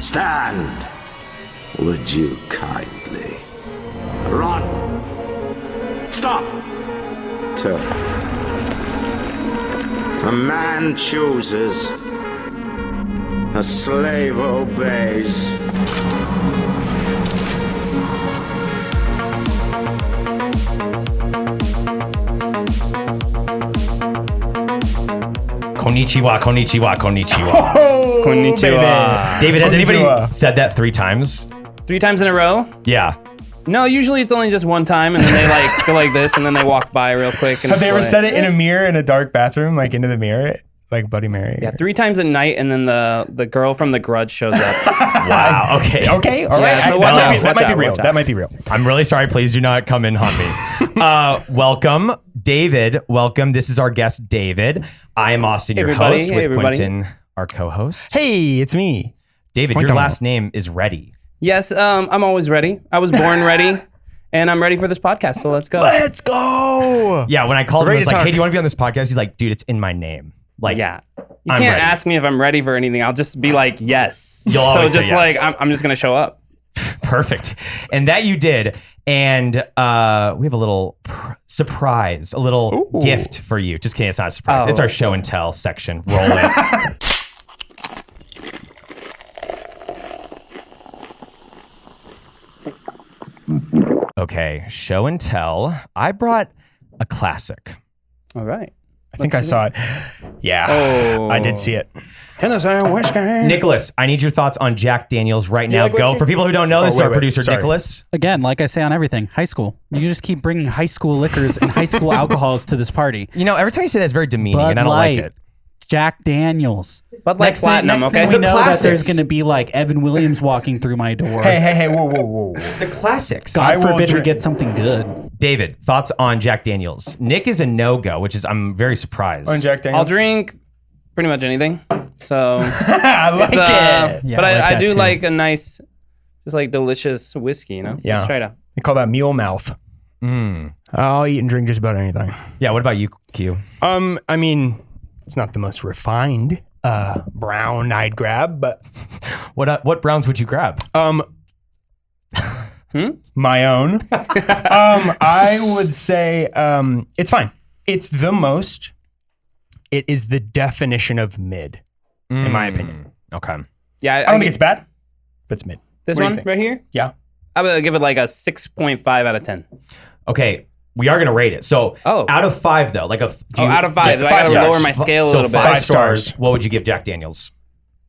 Stand, would you kindly? Run! Stop! Turn. A man chooses. A slave obeys. Konnichiwa, konnichiwa, konnichiwa. Oh, Konnichiwa. David, has anybody Konnichiwa. said that 3 times? 3 times in a row? Yeah. No, usually it's only just one time, and then they like go like this, and then they walk by real quick. And Have they it's ever like- said it in a mirror in a dark bathroom, like into the mirror, like Bloody Mary? Yeah, 3 times at night, and then the girl from The Grudge shows up. Wow. Okay. Okay. All right. Yeah, so that watch out, might be watch real. out. That might be real. I'm really sorry. Please do not come and haunt me. Welcome, David. Welcome. This is our guest, David. I am Austin, your everybody. host, Hey, with everybody. Quentin, our co-host. Hey, it's me. David, your Quentin. last name is Reddy. Yes, I'm always ready. I was born ready, and I'm ready for this podcast. So let's go. Let's go. Yeah, when I called him, I Ready was to like, talk. hey, do you want to be on this podcast? He's like, dude, it's in my name. Like, Yeah. You I'm can't ready. ask me if I'm ready for anything. I'll just be like, yes. You'll so always say just yes. like, I'm just going to show up. Perfect. And that you did. And we have a little surprise, a little Ooh. gift for you. Just kidding. It's not a surprise. Oh. It's our show and tell section. Roll it. Okay. Show and tell. I brought a classic. All right. I think I saw it. Yeah. Oh. I did see it. Tennessee whiskey. Nicholas, I need your thoughts on Jack Daniels right now. like Go. whiskey? For people who don't know, this is wait, our wait. producer, Sorry. Nicholas. Again, like I say on everything, high school. You just keep bringing high school liquors and high school alcohols to this party. You know, every time you say that, it's very demeaning, Bud and I don't Light, like it. Jack Daniels. Bud Light Next Platinum, thing okay? we The know that there's classics. going to be like Evan Williams walking through my door. Hey, whoa, whoa, whoa. The classics. God I will forbid we drink. get something good. David, thoughts on Jack Daniels? Nick is a no-go, which is I'm very surprised. On Jack Daniels. I'll drink pretty much anything. So, I like it's, it. Yeah, but I like I that do too. like a nice, just like delicious whiskey, you know? Yeah. Let's try it out. They call that mule mouth. I'll eat and drink just about anything. Yeah, what about you, Q? I mean, it's not the most refined brown I'd grab, but What browns would you grab? my own. I would say it's fine. It's the most. It is the definition of mid, in my opinion. Okay. Yeah, I don't think it's bad, but it's mid. this what do you one think? right here. Yeah. I would give it like a 6.5 out of 10. Okay, we are going to rate it. So Oh. out of 5, though, like Out of 5. I gotta lower my scale a So little bit. 5 5 stars. stars. What would you give Jack Daniels?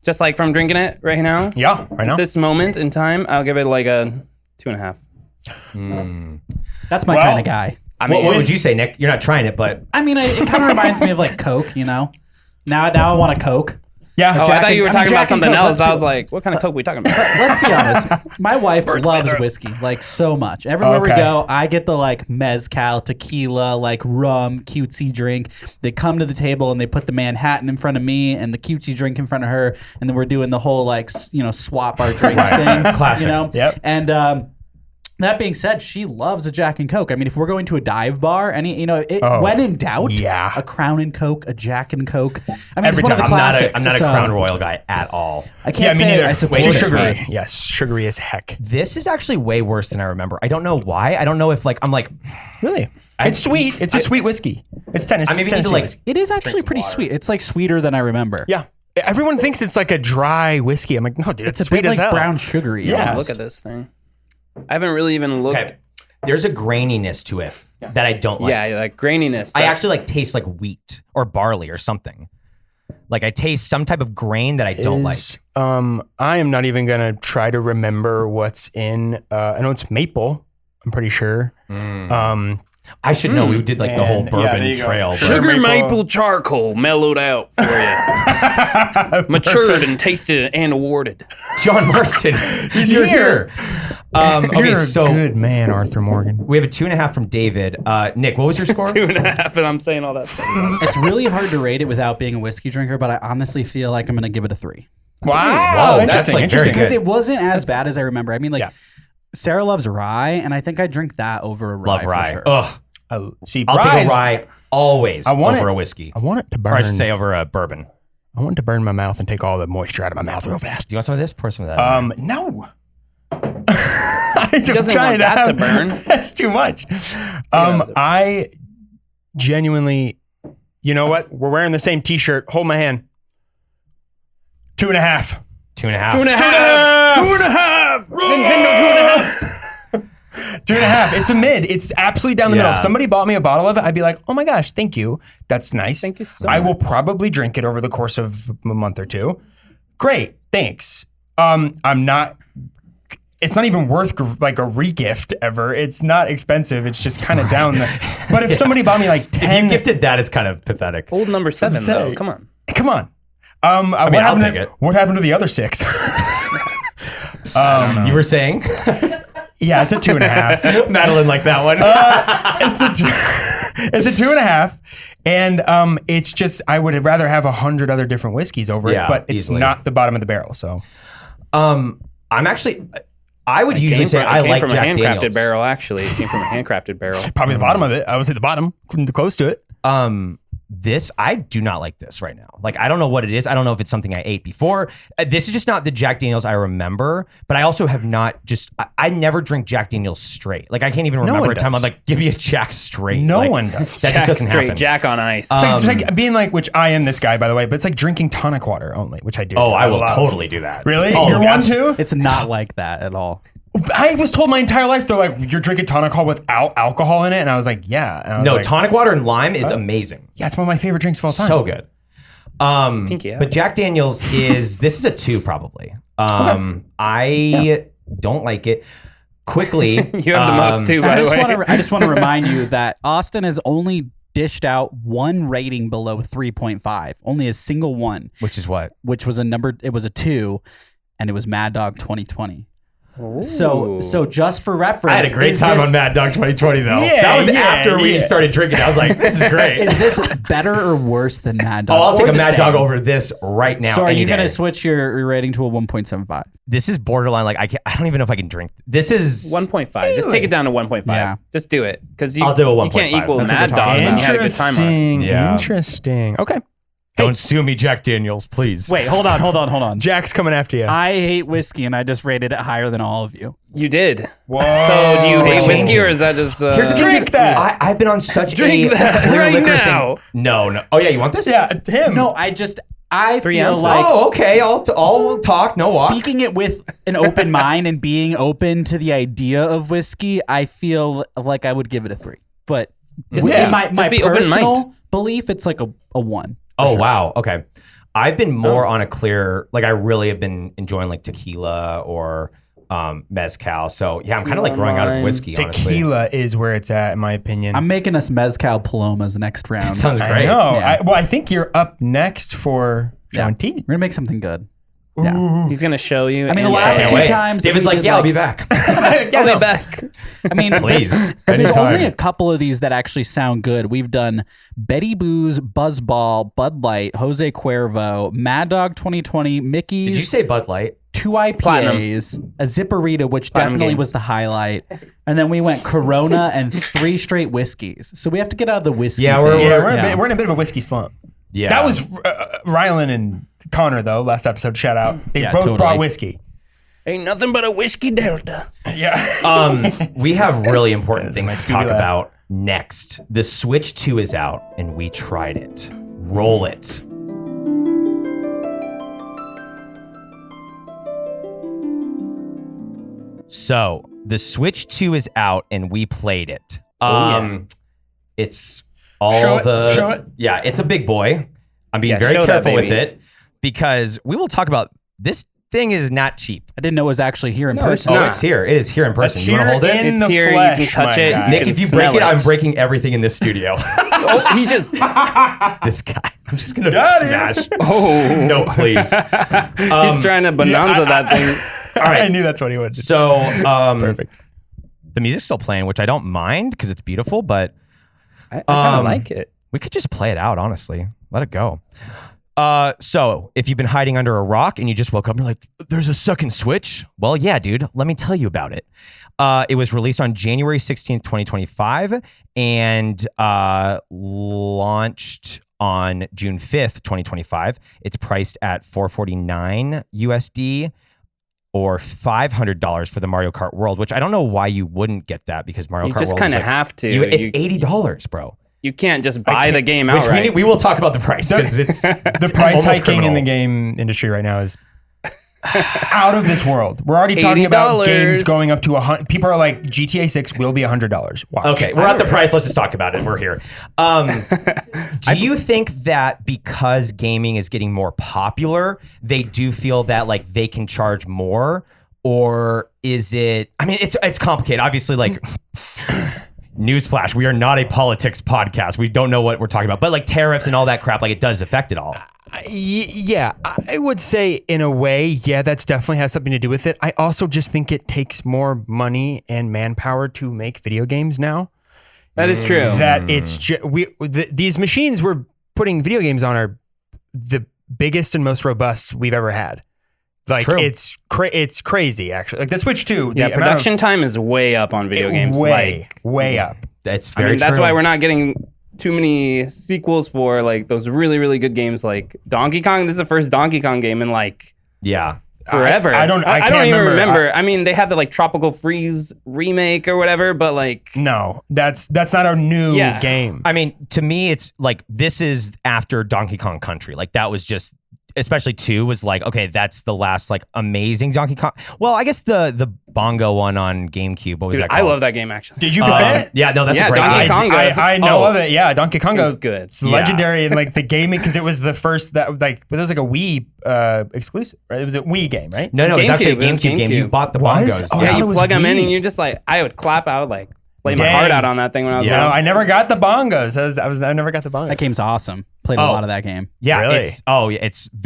Just like from drinking it right now. Yeah, right now. This moment in time, I'll give it like a 2.5. That's my Well, kind of guy. I What mean, would you say, Nick? You're not trying it, but I mean, it kind of reminds me of like Coke, you know? Now I want a Coke. Yeah. oh, I thought you were talking about something else. I Let's was like, what kind of Coke are we talking about? Let's be honest. My wife loves whiskey like so much. Everywhere we Okay. go, I get the like mezcal, tequila, like rum, cutesy drink. They come to the table and they put the Manhattan in front of me and the cutesy drink in front of her, and then we're doing the whole like swap our drinks thing. Classic. You know. Yep. And that being said, she loves a Jack and Coke. I mean, if we're going to a dive bar, when in doubt, yeah. a Crown and Coke, a Jack and Coke. I mean, Every it's one of the time. classics. I'm not a so Crown Royal guy at all. I can't me say neither. I Way support too it, sugary. but- Yes, sugary as heck. This is actually way worse than I remember. I don't know why. I don't know if I'm like, Really? It's sweet. It's a sweet whiskey. It's Tennessee. I maybe need to Tennessee like, whiskey. It is actually pretty sweet. It's like sweeter than I remember. Yeah. Everyone thinks it's like a dry whiskey. I'm like, no, dude, it's, It's a sweet bit as like hell. brown sugary. Yeah. almost. Look at this thing. I haven't really even looked. okay, there's a graininess to it that I don't like. Yeah, like graininess. I actually like taste like wheat or barley or something. Like I taste some type of grain that I don't like. I am not even gonna try to remember what's in. I know it's maple. I'm pretty sure. I should know. We did like the whole Man, yeah, there bourbon you go. trail. Sure. Sugar maple. maple charcoal mellowed out for you. Matured and tasted and awarded. John Marston, he's here. Okay, You're a so good man, Arthur Morgan. we have a 2.5 from David. Nick, what was your score? 2.5, and I'm saying all that stuff. It's really hard to rate it without being a whiskey drinker, but I honestly feel like I'm going to give it a 3. Wow, Whoa, that's, interesting. like, very interesting. Because good. it wasn't as bad as I remember. I mean, like, Yeah. Sarah loves rye, and I think I drink that over a rye. Love for rye. sure. Ugh. See, I'll take a rye's- rye always I want over it- a whiskey. I want it to burn. Or I should say over a bourbon. I want to burn my mouth and take all the moisture out of my mouth real fast. Do you want some of this? Pour some of that. No. I doesn't want that to burn. That's too much. I genuinely, you know what? We're wearing the same T-shirt. Hold my hand. 2.5. 2.5. 2.5. 2.5. Nintendo 2.5. 2.5. It's a mid. It's absolutely down the middle. If Yeah. somebody bought me a bottle of it, I'd be like, oh my gosh, thank you. That's nice. Thank you so I much. will probably drink it over the course of a month or two. Great. Thanks. I'm not, it's not even worth like a regift ever. It's not expensive. It's just kind of down the, but if somebody bought me like 10. If you gifted that, it's kind of pathetic. Old number 7 I'm though. saying. Come on. Come on. I mean, I'll take it. What happened to the other 6? You were saying? Yeah, it's a 2.5. Madeline like that one. It's a 2.5. And it's just, I would rather have 100 other different whiskeys over Yeah, it, but it's easily. not the bottom of the barrel. So I'm actually, I would usually say I like from Jack a handcrafted Daniels. barrel. Actually, it came from a handcrafted barrel. probably the bottom of it. I would say the bottom, close to it. This, I do not like this right now. Like, I don't know what it is. I don't know if it's something I ate before. This is just not the Jack Daniels I remember, but I also have not I never drink Jack Daniels straight. Like, I can't even remember one a time does. I'm like, give me a Jack straight. No Like, one does. That Jack just doesn't straight, happen. Jack on ice. It's like being like, which I am this guy, by the way, but it's like drinking tonic water only, which I do. Oh, I will love. totally do that. Really? Oh, You're one gosh. too? It's not like that at all. I was told my entire life, they're like, you're drinking tonic water without alcohol in it. And I was like, yeah. And I was No, like, tonic water and lime is amazing. yeah, it's one of my favorite drinks of all time. So good. Pinky out. But Jack Daniels this is a 2 probably. I don't like it. Quickly, You have the most too, by the way. I just want to remind you that Austin has only dished out one rating below 3.5, only a single one, which is what? which was it was a 2, and it was Mad Dog 2020. So just for reference, I had a great time on Mad Dog 2020 though. Yeah, that was yeah, after we yeah. started drinking. I was like, this is great. Is this better or worse than Mad Dog? Oh, I'll take Or a the Mad Dog same? over this right now. So are any you going to day. switch your rating to a 1.75? This is borderline. Like I don't even know if I can drink. This is 1.5. Just take it down to 1.5. Yeah. Just do it. Because I'll do a you can't 1.5. equal That's what Mad we're Dog. talking And about. you had a good time on it. Yeah. Interesting. Okay. Don't sue me, Jack Daniels, please. Wait, hold on. Jack's coming after you. I hate whiskey, and I just rated it higher than all of you. You did. Whoa. So do you hate Changing. whiskey or is that just... Here's the Drink thing. that. I've been on such Drink a that clear right liquor now. thing. No. Oh yeah, you want this? Yeah, him. No, I 3 feel ounces? like Oh, okay. I'll talk. No walk. speaking it with an open mind and being open to the idea of whiskey, I feel like I would give it a 3. But just Yeah. my Just be open personal mind. belief, it's like a 1. Oh wow. Okay. I've been more on a clear. Like I really have been enjoying like tequila or mezcal. So yeah, I'm kind of like growing out of Lime. whiskey. Honestly, Tequila is where it's at, in my opinion. I'm making us mezcal palomas next round. sounds I great. know. Yeah. I think you're up next for John T. We're gonna make something good. Yeah. He's going to show you. I mean, the and- last Can't two wait. times David's he like, was yeah, I'll like- be back. I'll be back. I mean, Please, there's anytime. only a couple of these that actually sound good. We've done Betty Boo's, Buzzball, Bud Light, Jose Cuervo, Mad Dog 2020, Mickey's, Did you say Bud Light? 2 IPAs, a Zipperita, which Platinum definitely Games. was the highlight, and then we went Corona and 3 straight whiskeys. So we have to get out of the whiskey. Yeah, thing. We're in a bit of a whiskey slump. Yeah, That was Rylan and Connor, though, last episode. Shout out. They Yeah, both totally. brought whiskey. Ain't nothing but a whiskey delta. Yeah. We have really important things my to talk Scooby laugh. about next. The Switch 2 is out, and we tried it. Roll it. So the Switch 2 is out, and we played it. It's all Show it, the show it. Yeah, it's a big boy. I'm being Yeah, very show that careful with baby. it because we will talk about this thing is not cheap. I didn't know it was actually here in No, it's person. Oh, not. it's here. It is here in person. You want to hold it? in It's the here, you flesh, can touch my it. guy. Nick, can if you smell break it, it. I'm breaking everything in this studio. Oh, he just... This guy. I'm just gonna Got him. smash. Oh. No, please. He's trying to bonanza that thing. All right. I knew that's what he would do. So, Perfect. the music's still playing, which I don't mind because it's beautiful, but I kind of like it. we could just play it out, honestly. Let it go. So if you've been hiding under a rock and you just woke up and you're like, there's a second Switch. Well, yeah, dude, let me tell you about it. It was released on January 16th, 2025 and launched on June 5th, 2025. It's priced at $449 USD or $500 for the Mario Kart World, which I don't know why you wouldn't get that because Mario You Kart just World kind is of have to. it's $80, bro. You can't just buy the game outright. We will talk about the price because it's The price almost hiking criminal. in the game industry right now is out of this world. We're already talking about $80. games going up to $100. People are like, GTA 6 will be $100. Watch. Okay, we're at the price. Let's just talk about it. We're here. Do you think that because gaming is getting more popular, they do feel that like they can charge more, or is it? I mean, it's complicated. Obviously, like newsflash, we are not a politics podcast. We don't know what we're talking about, but like tariffs and all that crap, like it does affect it all. Yeah, I would say in a way, yeah, that's definitely has something to do with it. I also just think it takes more money and manpower to make video games now. That is true. That it's these machines we're putting video games on are the biggest and most robust we've ever had. Like true. it's crazy actually. Like the Switch 2, Yeah, the production time is way up on video games. way up. That's I very mean, that's true. why we're not getting too many sequels for like those really, really good games like Donkey Kong. This is the first Donkey Kong game in like Yeah. forever. I don't even remember. remember. I mean, they had the like Tropical Freeze remake or whatever, but like No, that's not a new Yeah. game. I mean, to me, it's like this is after Donkey Kong Country. Like that was just, especially 2 was like, okay, that's the last like amazing Donkey Kong. Well, I guess the bongo one on GameCube. What was dude, that called? I love that game actually. Did you get it? Yeah, no, that's Yeah, a great Donkey game. Kong. I know Oh. of it. Yeah, Donkey Kong It was good. It's Yeah. legendary and like the gaming because it was the first that like it was like a Wii exclusive, right? It was a Wii game, right? No, it was actually a GameCube. It was GameCube game. You GameCube. bought the Was? bongos. Oh, I Yeah, thought you it was plug them in Wii. and you just like I would clap. I would like play my Dang. heart out on that thing when I was Yeah. No, little. I never got the bongos. I never got the bongos. That game's awesome. Played a Oh. lot of that game. Yeah, Really?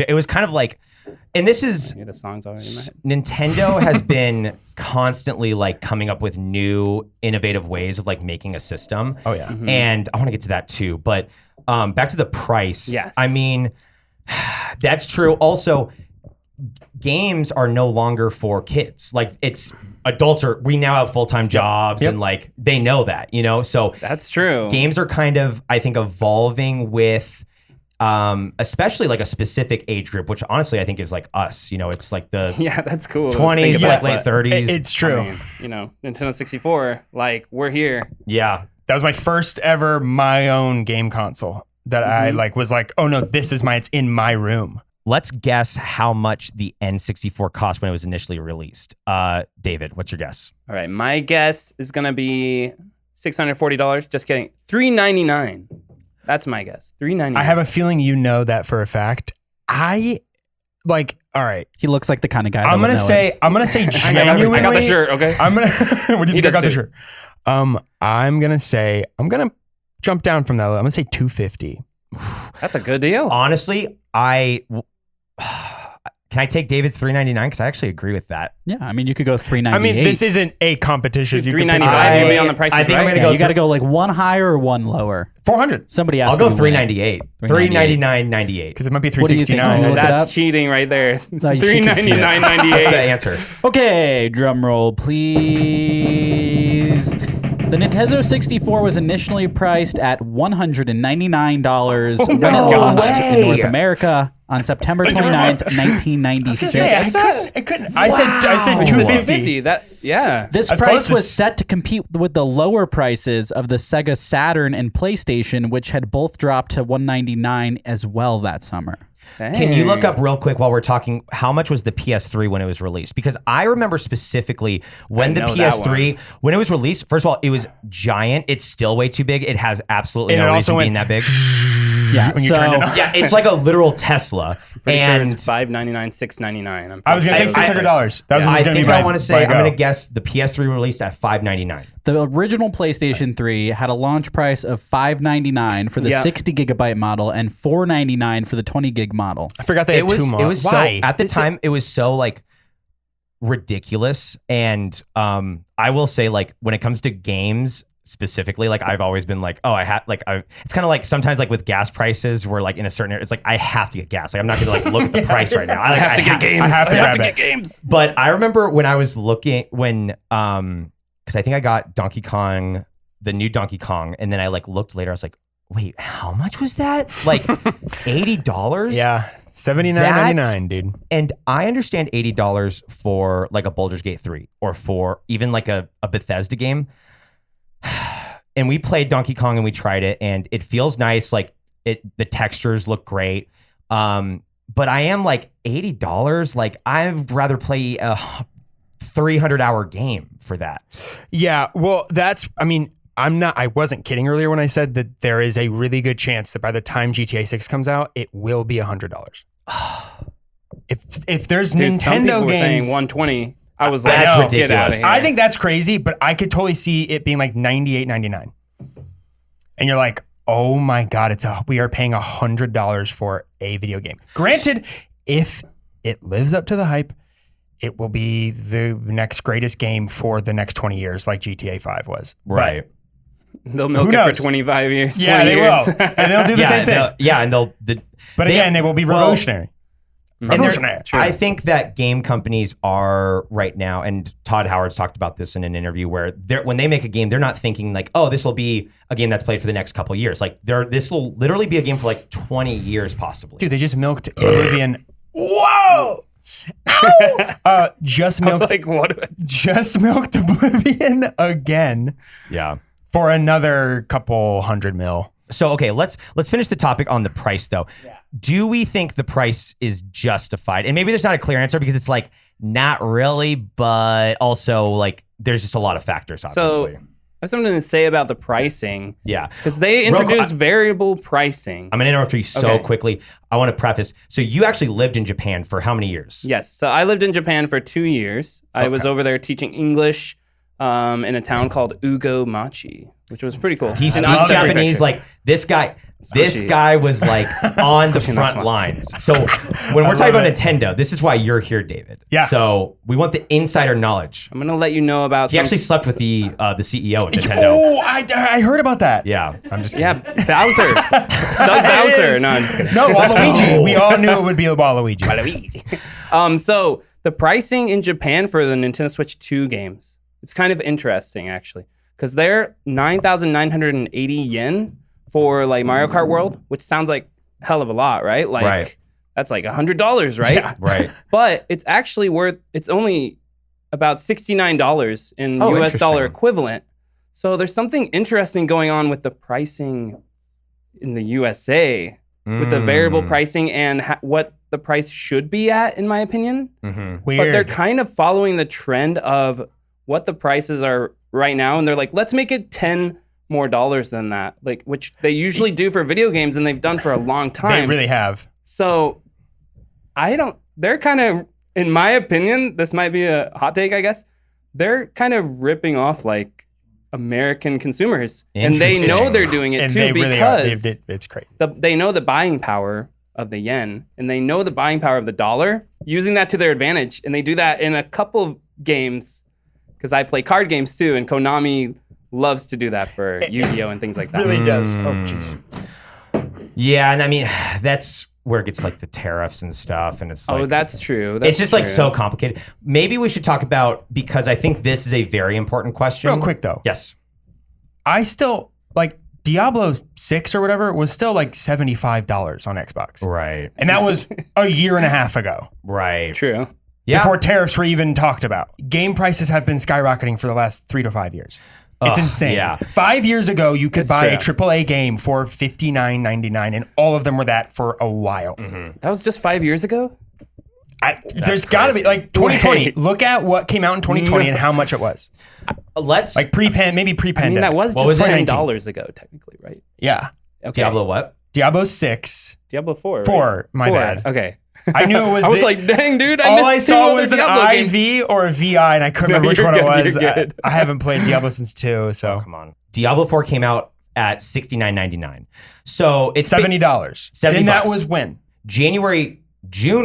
it was kind of like, and this is Yeah, the songs already in my head. Nintendo has been constantly like coming up with new innovative ways of like making a system. Oh yeah. And I want to get to that too, but back to the price. Yes. I mean, that's true. Also, games are no longer for kids. Like it's adults we now have full-time jobs Yep. and like they know that, you know? So That's true. games are kind of, I think, evolving with especially like a specific age group, which honestly I think is like us, you know, it's like the Yeah, that's cool. to 20s, think like about, late but, 30s. It's true. I mean, you know, Nintendo 64, like we're here. Yeah. That was my first ever my own game console that I like was like, oh no, it's in my room. Let's guess how much the N64 cost when it was initially released. David, what's your guess? All right, my guess is gonna be $640. Just kidding. $399. That's my guess. $399. I have a feeling you know that for a fact. I like. All right. He looks like the kind of guy. I'm that would gonna know say. it. I'm gonna say genuinely. I got the shirt. Okay. I'm gonna. What do you He think I does got the too. shirt? I'm gonna say. I'm gonna jump down from that. I'm gonna say $250. That's a good deal. Honestly, can I take David's $399? Because I actually agree with that. Yeah, I mean, you could go $398. I mean, this isn't a competition. You could pick $395. You'll be on the price. I think I'm right? gonna Yeah, go you got to go like one higher or one lower. 400 Somebody asked. I'll go me to win it. $398. $398. $399.98. because it might be What do you think? Did you $369. look it That's up? cheating right there. No, she can see it. That's the $399.98. answer. Okay, drum roll, please. The Nintendo 64 was initially priced at $199 when it launched in North America on September 29th, 1996. I couldn't. I said 250. That yeah. This As price close was as- set to compete with the lower prices of the Sega Saturn and PlayStation, which had both dropped to $199 as well that summer. Can you look up real quick while we're talking, how much was the PS3 when it was released? Because I remember specifically when the know that PS3, when it was released, first of all, it was giant. It's still way too big. It has absolutely And no it reason also being that big. Yeah, When you turned it on. Yeah, it's like a literal Tesla. Pretty sure and it's $599, $699. I was gonna say $600. That was what I was gonna think be I my- want to my say, I'm go. going to guess the PS3 released at $599. the original PlayStation 3 had a launch price of $599 for the Yeah. 60 gigabyte model and $499 for the 20 gig model. I forgot they had two more. It was Why? so, at the time, it was so like ridiculous. And I will say, like, when it comes to games specifically, like I've always been like, oh, it's kind of like sometimes like with gas prices where like in a certain area, it's like I have to get gas. Like I'm not gonna like look at the price right now. I have to get games. I have to grab get it. games. But I remember when I was looking because I think I got Donkey Kong, the new Donkey Kong, and then I like looked later. I was like, wait, how much was that? Like $80? Yeah. $79.99, dude. And I understand $80 for like a Baldur's Gate 3 or for even like a Bethesda game. And we played Donkey Kong and we tried it and it feels nice. Like the textures look great. But I am like $80. Like I'd rather play a 300-hour game for that. Yeah. Well, I wasn't kidding earlier when I said that there is a really good chance that by the time GTA 6 comes out, it will be $100. If there's Dude, some people Nintendo were saying games, 120. I was like, That's oh, ridiculous. get out of here. I think that's crazy, but I could totally see it being like $98.99. And you're like, oh my God, we are paying $100 for a video game. Granted, if it lives up to the hype, it will be the next greatest game for the next 20 years, like GTA 5 was. Right. They'll milk Who it for knows? 25 years. Yeah, 20 they years. will. And they'll do the same thing. But again, they will be revolutionary. Revolutionary. I think that game companies are right now, and Todd Howard's talked about this in an interview, where when they make a game, they're not thinking like, oh, this will be a game that's played for the next couple of years. Like this will literally be a game for like 20 years possibly. Dude, they just milked Oblivion. Whoa! Just I was milked like, what? just milked Oblivion again Yeah. for another couple $100 million. So okay, let's finish the topic on the price though. Yeah. Do we think the price is justified? And maybe there's not a clear answer because it's like not really, but also like there's just a lot of factors obviously. So I have something to say about the pricing. Yeah. Because they introduced variable pricing. I'm going to interrupt you so quickly. I want to preface. So you actually lived in Japan for how many years? Yes. So I lived in Japan for 2 years. I was over there teaching English in a town called Ugomachi, which was pretty cool. He In speaks Akita Japanese Prefecture. like this guy. This Squishy. guy was like on the Squishy front nice. lines. So when we're talking about Nintendo, this is why you're here, David. Yeah. So we want the insider knowledge. I'm going to let you know about He actually slept with the CEO of Nintendo. Oh, I heard about that. Yeah. I'm just kidding. Yeah, Bowser. Doug Bowser. No, I'm just kidding. No, Waluigi. We all knew it would be Waluigi. So the pricing in Japan for the Nintendo Switch 2 games, it's kind of interesting actually, because they're 9,980 yen for like Mario Kart World, which sounds like a hell of a lot, right? Like Right. that's like $100, right? Yeah. Right. But it's actually it's only about $69 in Oh, US dollar interesting. equivalent. So there's something interesting going on with the pricing in the USA, with the variable pricing and what the price should be at, in my opinion. Mm-hmm. Weird. But they're kind of following the trend of what the prices are right now. And they're like, let's make it $10 more than that, like which they usually do for video games and they've done for a long time. They really have. So they're kind of, in my opinion, this might be a hot take, I guess. They're kind of ripping off like American consumers. And they know Interesting. they're doing it And too they really are. because It's crazy. they know the buying power of the yen and they know the buying power of the dollar, using that to their advantage. And they do that in a couple of games because I play card games too. And Konami loves to do that for Yu-Gi-Oh! And things like that. Really does. Oh, jeez. Yeah, and I mean that's where it gets like the tariffs and stuff, and it's like, Oh, that's true. it's just like so complicated. Maybe we should talk about, because I think this is a very important question. Real quick though. Yes. I still like Diablo 6 or whatever was still like $75 on Xbox. Right. And that was a year and a half ago. Right. True. Yeah. Before tariffs were even talked about. Game prices have been skyrocketing for the last 3 to 5 years. It's insane. yeah. 5 years ago, you could It's buy a true. AAA game for $59.99, and all of them were that for a while. That was just 5 years ago? There's got to be like 2020. Wait. Look at what came out in 2020 and how much it was. Let's Like maybe I pre-pandemic. mean, that was What just was it? $10 ago, technically, right? Yeah. Okay. Diablo what? Diablo 6. Diablo 4, right? 4, my bad. Okay. I knew it was. I was like, dang, dude, all I missed two saw other was an Diablo games. IV or a VI, and I couldn't remember which you're one good, it was. you're good. I haven't played Diablo since 2, so Come on. Diablo 4 came out at $69.99. So it's $70. $70. And that was when? June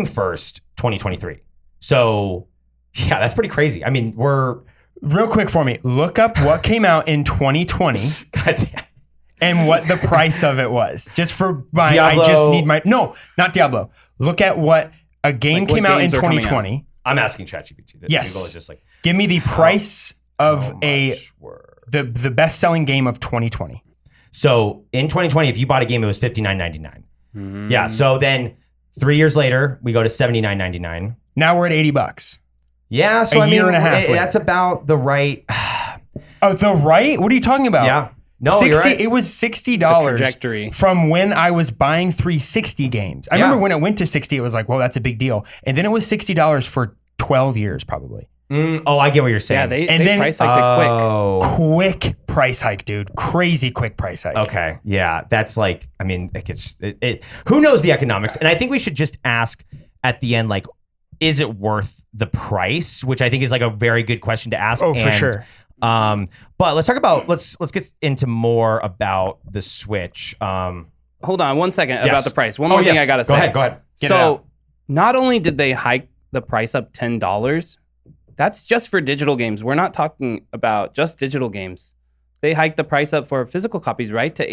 1st, 2023. So yeah, that's pretty crazy. I mean, we're Real quick for me, look up what came out in 2020 goddamn. and what the price of it was. Just for my, Diablo- I just need my, no, not Diablo. Look at what a game Like what came out in games are coming out. 2020. I'm asking ChatGPT. Yes. Google is just like Give me the price of how a much were- the best-selling game of 2020. So in 2020, if you bought a game, it was $59.99. Yeah. So then 3 years later, we go to $79.99. Now we're at $80. Yeah. So A year and a half later. that's about the right. Oh, the right? What are you talking about? Yeah. No, you're right. It was $60 trajectory. from when I was buying 360 games. I remember when it went to 60, it was like, well, that's a big deal. And then it was $60 for 12 years probably. Oh, I get what you're saying. Yeah, they And then- price hiked it quick. Oh. Quick price hike, dude. Crazy quick price hike. Okay. Yeah. That's like, I mean, who knows the economics? And I think we should just ask at the end, like, is it worth the price? Which I think is like a very good question to ask. Oh, for sure. But let's talk about, let's get into more about the Switch. Hold on 1 second Yes. about the price. One more thing I got to say. Go ahead. Get it out. So not only did they hike the price up $10, that's just for digital games. We're not talking about just digital games. They hiked the price up for physical copies, right? To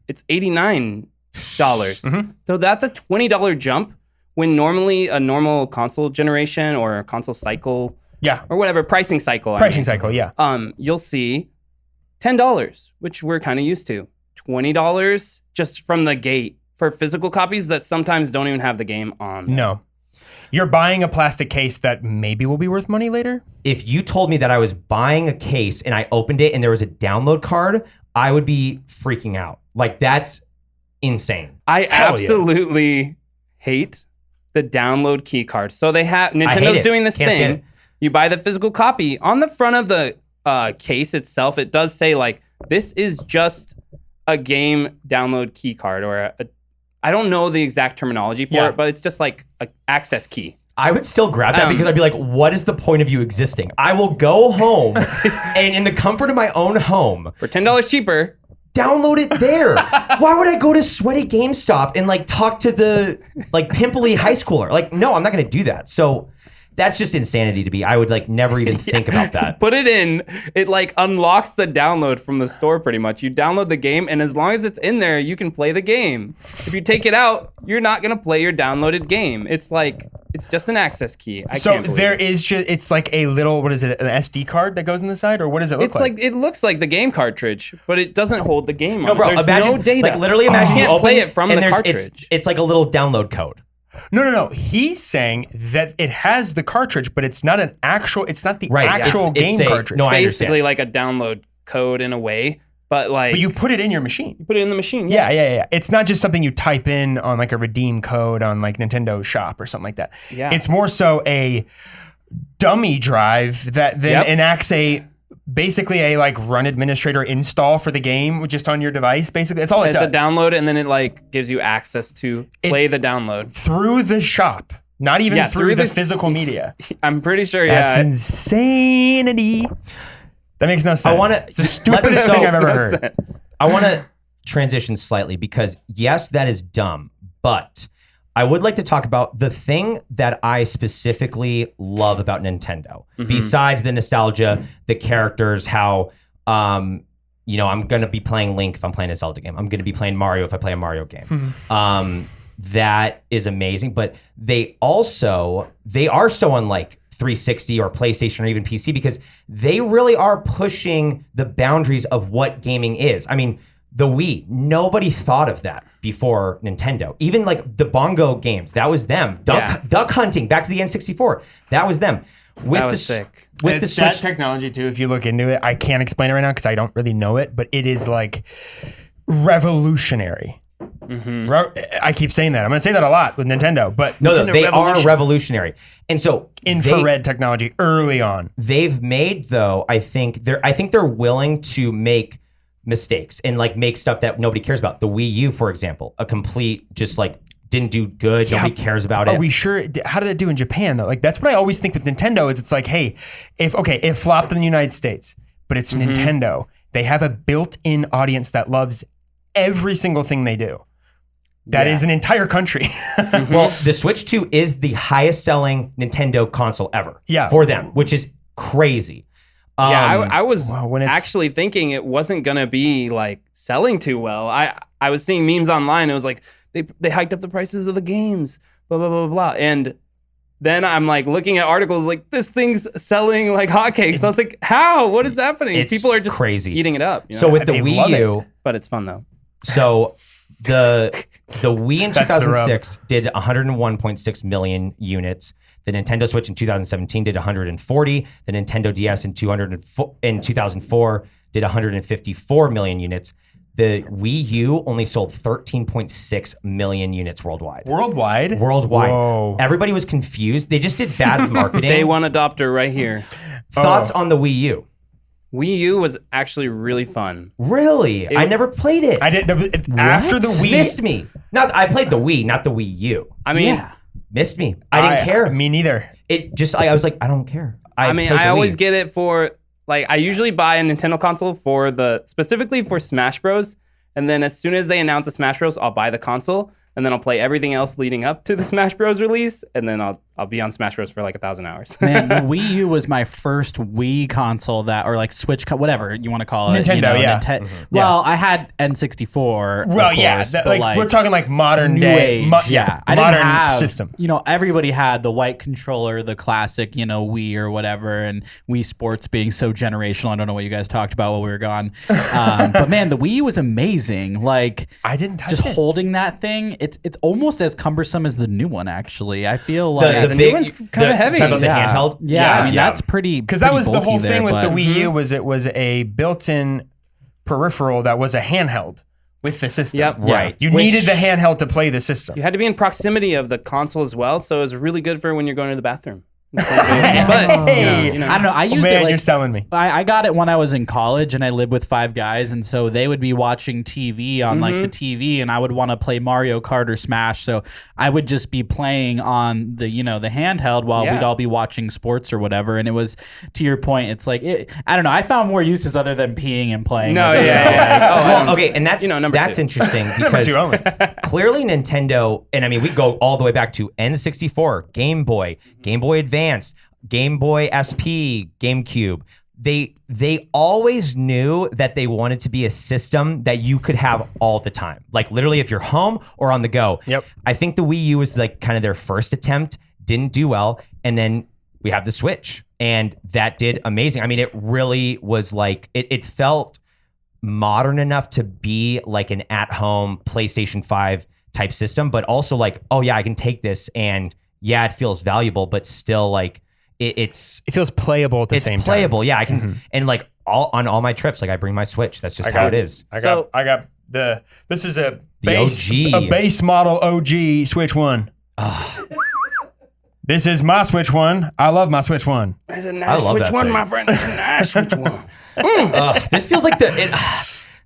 it's $89. So that's a $20 jump when normally a normal console generation or console cycle Yeah. or whatever pricing cycle. Pricing cycle, yeah. You'll see $10, which we're kind of used to. $20 just from the gate for physical copies that sometimes don't even have the game on. No. You're buying a plastic case that maybe will be worth money later? If you told me that I was buying a case and I opened it and there was a download card, I would be freaking out. Like, that's insane. I Hell yeah. absolutely hate the download key card. So they have hate Nintendo's it. doing this Can't stand thing. it. You buy the physical copy. On the front of the case itself, it does say like, this is just a game download key card or I don't know the exact terminology for Yeah. it, but it's just like an access key. I would still grab that because I'd be like, what is the point of you existing? I will go home and in the comfort of my own home, For $10 cheaper, download it there. Why would I go to sweaty GameStop and like talk to the like pimply high schooler? Like, no, I'm not going to do that. So that's just insanity to me. I would like never even think about that. put it in. It like unlocks the download from the store pretty much. You download the game, and as long as it's in there, you can play the game. If you take it out, you're not gonna play your downloaded game. It's like it's just an access key. I So can't believe there it. is just, it's like a little, what is it, an SD card that goes in the side? Or what does it look It's like it looks like the game cartridge, but it doesn't hold the game on. No, bro, There's imagine, no data. like literally imagine you you can't open play it from and the there's- cartridge. It's like a little download code. No. He's saying that it has the cartridge, but it's not it's not the Right, yeah. actual It's game a- cartridge. no, I Basically understand. like a download code in a way, but like But you put it in your machine. put it in the machine. Yeah. It's not just something you type in on like a redeem code on like Nintendo Shop or something like that. Yeah. It's more so a dummy drive that then Yep. enacts basically a like run administrator install for the game just on your device. Basically, that's all it It's does. a download, and then it like gives you access to play the download. Through the shop, not even Yeah, through through the the- physical media. I'm pretty sure. That's Yeah, insanity. That makes no sense. wanna- It's the stupidest so- thing I've ever no heard. sense. I want to transition slightly because yes, that is dumb, but I would like to talk about the thing that I specifically love about Nintendo, besides the nostalgia, the characters, how, I'm going to be playing Link if I'm playing a Zelda game. I'm going to be playing Mario if I play a Mario game. That is amazing, but they are so unlike 360 or PlayStation or even PC because they really are pushing the boundaries of what gaming is. I mean, the Wii, nobody thought of that before Nintendo. Even like the bongo games, that was them. Duck hunting, back to the N64, that was them. With That was sick. With the It's that Switch, technology too, if you look into it, I can't explain it right now because I don't really know it, but it is like revolutionary. I keep saying that. I'm going to say that a lot with Nintendo, but no, Nintendo they are Revolution. revolutionary. And so infrared technology early on. they've made though, I think they're willing to make mistakes and like make stuff that nobody cares about. The Wii U, for example, a complete just like didn't do good. Nobody cares about it. Are we sure? How did it do in Japan though? Like that's what I always think with Nintendo is it's like, hey, it flopped in the United States, but it's Nintendo. They have a built-in audience that loves every single thing they do. That is an entire country. Well, the Switch 2 is the highest selling Nintendo console ever. Yeah. For them, which is crazy. I was when it's- actually thinking it wasn't gonna be like selling too well. I was seeing memes online. It was like they hiked up the prices of the games, blah blah blah blah, blah. And then I'm like looking at articles like this thing's selling like hotcakes. I was like, how? What is happening? It's People are just crazy. eating it up. You know? So with the They love Wii U, but it's fun though. so the Wii in That's the rub. 2006 did 101.6 million units. The Nintendo Switch in 2017 did 140. The Nintendo DS in 2004 did 154 million units. The Wii U only sold 13.6 million units worldwide. Worldwide? Worldwide. Whoa. Everybody was confused. They just did bad marketing. Day one adopter right here. Thoughts on the Wii U? Wii U was actually really fun. Really? I never played it. I did after the Wii. Missed me. I played the Wii, not the Wii U. I mean, Yeah. Missed me. I didn't care. Me neither. It just I was like, I don't care. I mean, played the I always Wii. get it for like I usually buy a Nintendo console for specifically for Smash Bros. And then as soon as they announce a Smash Bros, I'll buy the console and then I'll play everything else leading up to the Smash Bros release, and then I'll be on Smash Bros for like 1,000 hours. Man, the Wii U was my first Wii console or like Switch, whatever you want to call it. Nintendo, yeah. Well, I had N64. Well, of yeah. course, that- but like, we're talking like modern New day. age, Yeah. I Modern didn't have, system. Everybody had the white controller, the classic, Wii or whatever, and Wii Sports being so generational. I don't know what you guys talked about while we were gone. But man, the Wii U was amazing. Like, I didn't touch just it. holding that thing, it's almost as cumbersome as the new one, actually. I feel like the new one's kinda heavy. Talking about the handheld. Yeah, I mean, Yeah. that's pretty. Because that was the whole thing with the Wii. Wii U was it was a built-in peripheral that was a handheld with the system. Yep. Right. You Which- needed the handheld to play the system. You had to be in proximity of the console as well, so it was really good for when you're going to the bathroom. But Hey. you know. I don't know. I used Man, it like you're selling me. I got it when I was in college and I lived with 5 guys, and so they would be watching TV on like the TV, and I would want to play Mario Kart or Smash, so I would just be playing on the the handheld while Yeah. we'd all be watching sports or whatever. And it was, to your point, it's like I don't know. I found more uses other than peeing and playing. No, with it. yeah. Well, okay, and that's number that's two. interesting because two only. clearly Nintendo, and I mean we go all the way back to N64, Game Boy Advance, Game Boy SP, GameCube. They always knew that they wanted to be a system that you could have all the time, like literally if you're home or on the go. Yep. I think the Wii U was like kind of their first attempt, didn't do well, and then we have the Switch, and that did amazing. I mean, it really was like it felt modern enough to be like an at-home PlayStation 5 type system, but also like, oh yeah, I can take this and yeah, it feels valuable, but still like it feels playable at the same time. it's playable. Yeah, I can and like on all my trips, like I bring my Switch. That's just how it is. I So- got this is a The base OG. a base model OG Switch 1. This is my Switch 1. I love my Switch 1. It's a I nice love Switch that one, thing. my friend. It's a nice Switch one. This feels like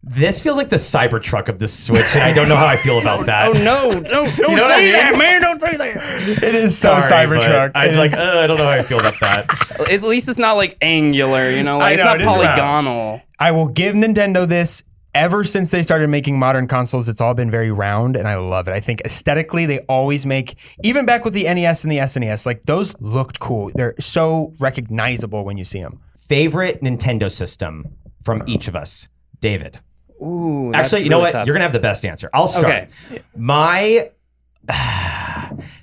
this feels like the Cybertruck of the Switch, and I don't know how I feel about that. Oh no! Don't say know what I mean? that, man! Don't say that. It is so Sorry, Cybertruck. but I It like is- I don't know how I feel about that. At least it's not like angular, you know. Like I know, it's it not is round. polygonal. I will give Nintendo this. Ever since they started making modern consoles, it's all been very round, and I love it. I think aesthetically, they always make, even back with the NES and the SNES, like those looked cool. They're so recognizable when you see them. Favorite Nintendo system from each of us, David. Ooh. that's Actually, you know really what? tough. You're gonna have the best answer. I'll start. Okay. My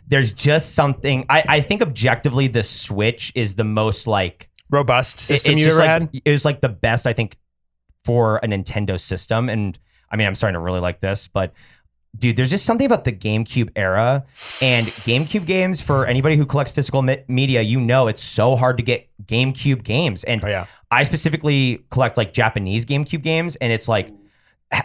there's just something. I think objectively, the Switch is the most like Robust system it's you just ever like had? it was like the best I think for a Nintendo system. And I mean, I'm starting to really like this, but dude, there's just something about the GameCube era and GameCube games. For anybody who collects physical media, it's so hard to get GameCube games. And Oh, yeah. I specifically collect like Japanese GameCube games, and it's like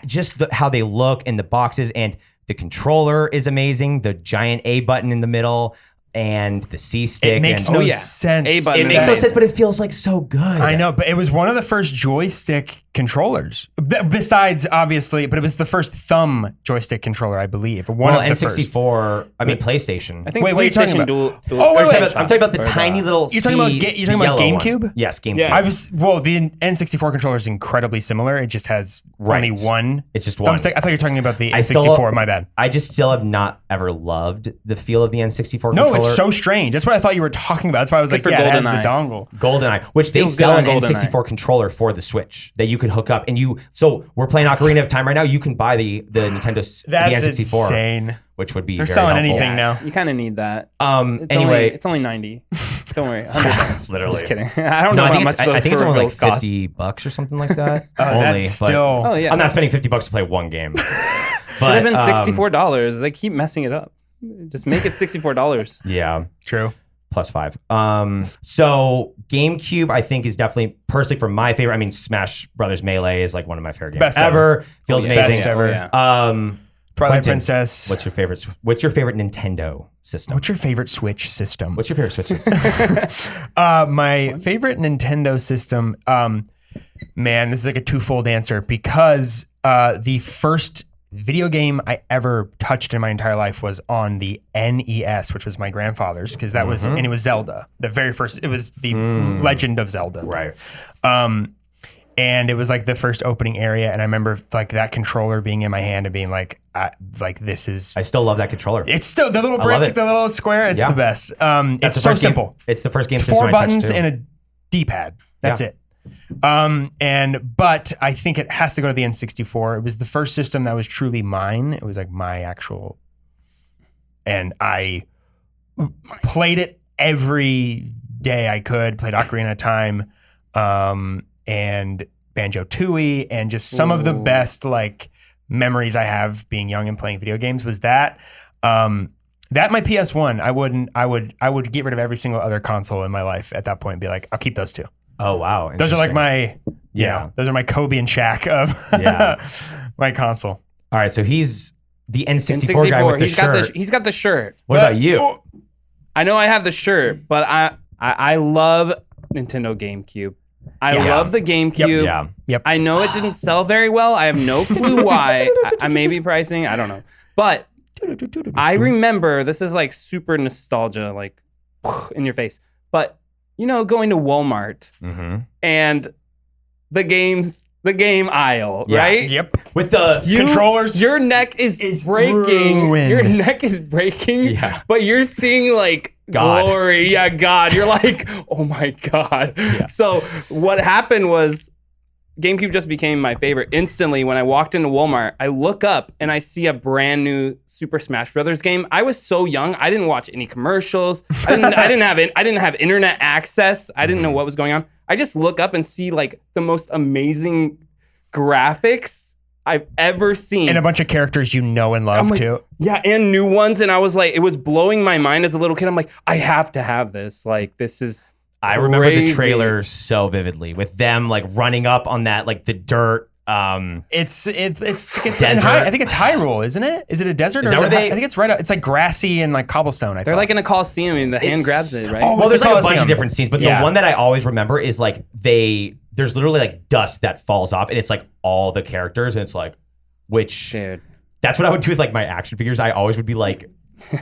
just how they look in the boxes, and the controller is amazing. The giant A button in the middle and the C stick. It makes and, no yeah. sense. A button it is makes no amazing. sense, but it feels like so good. I know, but it was one of the first joystick controllers. Besides, obviously, but it was the first thumb joystick controller, I believe. One Well, of the first. N64. I mean, PlayStation. I think Wait, what are you talking PlayStation about? dual. Oh, wait, wait. I'm talking about the Or tiny little. You're talking about C you're talking about yellow one. GameCube? Yes, GameCube. Yeah. The N64 controller is incredibly similar. It just has Right. only one. It's just one. thumbstick. I thought you were talking about the I still- N64. My bad. I just still have not ever loved the feel of the N64 No, controller. it's so strange. That's what I thought you were talking about. That's why I was like, for yeah, it has GoldenEye. the dongle. GoldenEye, which they Feels sell good an on N64 controller for the Switch that you could hook up and so we're playing Ocarina of Time right now. You can buy the Nintendo the That's N64, insane. which would be They're very selling helpful. anything now. You kind of need that. Anyway, it's only 90. Don't worry, 100 literally. Just kidding. I don't No, know I how think much it's, those I think it's only like peripherals cost. $50 or something like that. That's but still. Oh yeah, I'm not spending $50 to play one game. Should But have been $64. They keep messing it up. Just make it $64. Yeah, True. +5. So GameCube, I think, is definitely personally for my favorite. I mean, Smash Brothers Melee is like one of my favorite games Best ever. Feels yeah. amazing. Best ever. yeah. Twilight Quentin, Princess. What's your favorite? What's your favorite Nintendo system? What's your favorite Switch system? What's your favorite Switch system? My favorite Nintendo system, man, this is like a twofold answer because the first video game I ever touched in my entire life was on the NES, which was my grandfather's, because that was, and it was Zelda. The very first, it was the Legend of Zelda. Right. And it was like the first opening area, and I remember like that controller being in my hand and being like, this is. I still love that controller. It's still the little I love brick, it. the little square. It's Yeah. the best. That's It's the so first game- simple. It's the first game It's system 4 I touched buttons too. and a D-pad. That's Yeah. it. But I think it has to go to the N64. It was the first system that was truly mine. It was like my actual, and I played it every day I could. Played Ocarina of Time, and Banjo-Tooie, and just some of the best like memories I have being young and playing video games was that. That my PS1, I would get rid of every single other console in my life at that point and be like, I'll keep those two. Oh wow. Those are like Interesting. my, those are my Kobe and Shaq of my console. All right, so he's the N64 guy with the shirt. He's got the shirt. What about you? I know I have the shirt, but I love Nintendo GameCube. I love the GameCube. Yeah. Yep. I know it didn't sell very well. I have no clue why. I may be pricing. I don't know. But I remember, this is like super nostalgia, like in your face. But you know, going to Walmart and the game aisle, Yeah. right? Yep. With the Controllers. Your neck is breaking. ruined. Your neck is breaking. Yeah. But you're seeing like God. glory. Yeah, God. You're like, oh my God. Yeah. So what happened was GameCube just became my favorite instantly. When I walked into Walmart, I look up and I see a brand new Super Smash Brothers game. I was so young, I didn't watch any commercials. I didn't have internet access. I didn't know what was going on. I just look up and see like the most amazing graphics I've ever seen. And a bunch of characters you know and love I'm like, too. yeah, and new ones. And I was like, it was blowing my mind as a little kid. I'm like, I have to have this. Like, this is I remember the crazy. trailer so vividly with them like running up on that like the dirt. It's in Desert. I think it's Hyrule, isn't it? Is it a desert? Is or that is where it they- I think it's right up. It's like grassy and like cobblestone. They're like in a Coliseum and the hand grabs it, right? Oh, Well, there's it's a like a bunch Coliseum. of different scenes, but Yeah. the one that I always remember is like there's literally like dust that falls off, and it's like all the characters, and it's like Dude. that's what I would do with like my action figures. I always would be like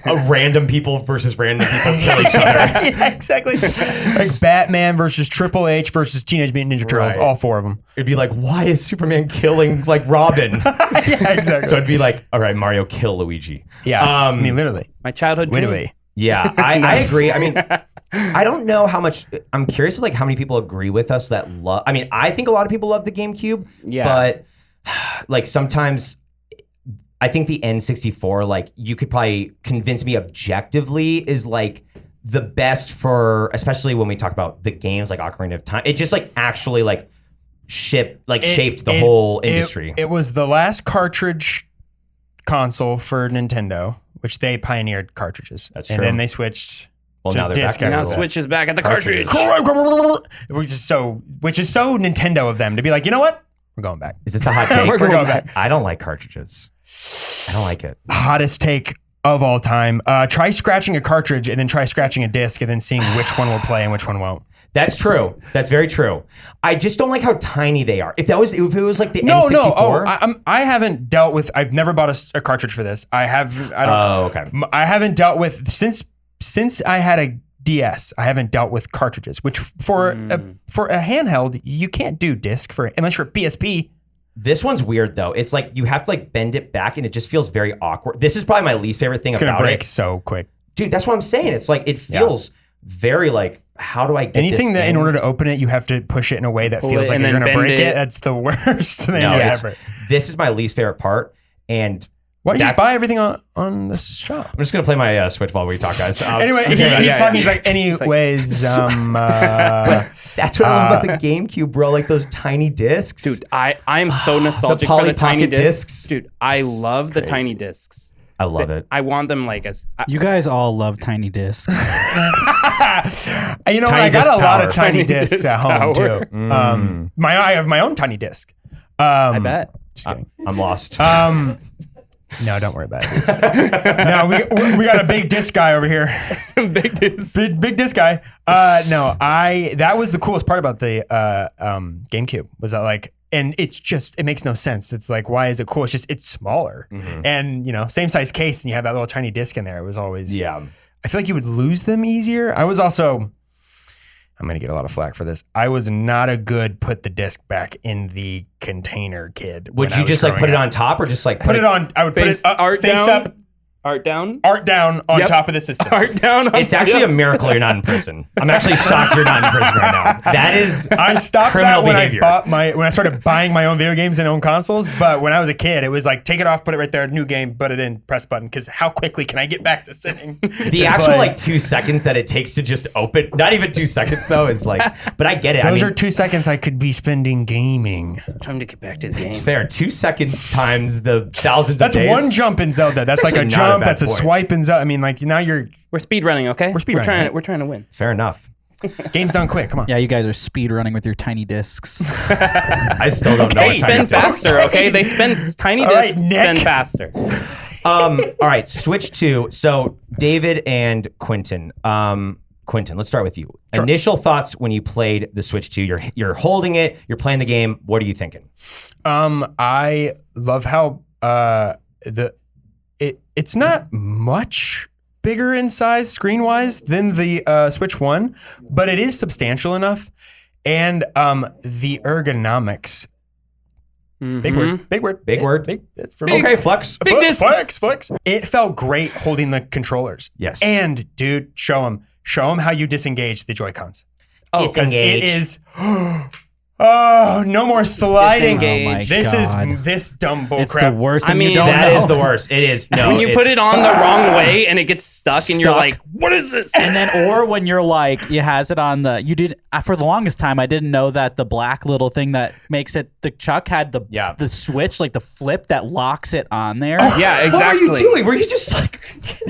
a random people versus random people kill each other. yeah, exactly. Like Batman versus Triple H versus Teenage Mutant Ninja Turtles, Right. all 4 of them. It'd be like, why is Superman killing like Robin? Yeah, exactly. So it'd be like, all right, Mario, kill Luigi. Yeah, I mean literally. My childhood dream. Literally. Yeah, I agree. I mean, I don't know how much. I'm curious of like how many people agree with us that love. I mean, I think a lot of people love the GameCube. Yeah. But like sometimes, I think the N64, like you could probably convince me objectively, is like the best for, especially when we talk about the games like Ocarina of Time. It just like actually like shaped the whole industry. It was the last cartridge console for Nintendo, which they pioneered cartridges. That's and true. then they switched Well, to now they're disc back. after Now that. Switch is back at the cartridge. Cartridge. Which is so Nintendo of them to be like, you know what? We're going back. Is this a hot take? We're going back. I don't like cartridges. I don't like it. Hottest take of all time. Try scratching a cartridge and then try scratching a disc and then seeing which one will play and which one won't. That's true. That's very true. I just don't like how tiny they are. If it was like the No. N64. Oh, I haven't dealt with. I've never bought a cartridge for this. I don't. Oh, okay. I haven't dealt with since I had a DS. I haven't dealt with cartridges, which for a handheld you can't do disc for unless you're a PSP. This one's weird though. It's like you have to like bend it back, and it just feels very awkward. This is probably my least favorite thing It's gonna about break it, so quick. dude. That's what I'm saying. It's like it feels very like, how do I get Anything this that in order to open it, you have to push it in a way that Pull feels it like and you're then going to bend break it. it. That's the worst thing No, it's- ever. this is my least favorite part. And Why don't you that- just buy everything on the shop? I'm just gonna play my Switch while we talk, guys. Anyway, he's talking. He's like, anyways, That's what I love about the GameCube, bro. Like those tiny discs, Dude, I'm so nostalgic for Polly the tiny Pocket discs. discs. Dude, I love the tiny discs. I love it. I want them like as You guys all love tiny discs. you know, Tiny I got disc a lot power. of tiny Tiny discs disc at home power. too. I have my own tiny disc. I bet. Just kidding. I'm lost. No, don't worry about it. No, we got a big disc guy over here. Big disc. Big disc guy. That was the coolest part about the GameCube was that like, and it makes no sense. It's like, why is it cool? It's smaller, and same size case, and you have that little tiny disc in there. It was always yeah. I feel like you would lose them easier. I was also, I'm going to get a lot of flack for this. I was not a good put the disc back in the container kid. Would you just like put it on top or just like Put it on, I would Face put it art face down? up, Art down. art down on Yep. top of the system. Art down. on It's actually yep. a miracle you're not in prison. I'm actually shocked you're not in prison right now. That is I stopped criminal that when behavior. when I started buying my own video games and own consoles. But when I was a kid, it was like, take it off, put it right there, new game, put it in, press button. Because how quickly can I get back to sitting? The actual like 2 seconds that it takes to just open, not even 2 seconds though, is like, but I get it. Those I mean, are 2 seconds I could be spending gaming. Time to get back to the it's game. fair. 2 seconds times the thousands That's of days. one jump in Zelda. That's like a actually not a jump. bad That's a point. swipe in Zelda. I mean, like now you're We're speed running, okay? We're speedrunning, trying. right? We're trying to win. Fair enough. game's done quick. Come on. Yeah, you guys are speed running with your tiny discs. I still don't know. They what tiny spend discs- faster, okay? They spend tiny All right, discs Nick. spend faster. All right, switch to so David and Quentin. Quentin, let's start with you. Sure. Initial thoughts when you played the Switch 2. You're holding it. You're playing the game. What are you thinking? I love how it's not much bigger in size screen wise than the Switch 1, but it is substantial enough, and the ergonomics. Big word. Big word. Big word. That's for me. Okay, Flux. Big disc. Flex. It felt great holding the controllers. Yes. And dude, show them how you disengage the Joy-Cons. Oh, Because it Disengage. is. Oh, no more sliding. Disengage. Oh my This God. is this dumb bull It's crap. the worst, I and mean, you don't That know. is the worst. It is. No. when you put it's- it on the wrong way and it gets stuck, and you're Stuck. like, "What is this?" And then, or when you're like, it has it on the, you did, for the longest time, I didn't know that the black little thing that makes it, the Chuck had the switch, like the flip that locks it on there. Yeah, exactly. What were you doing? Were you just like,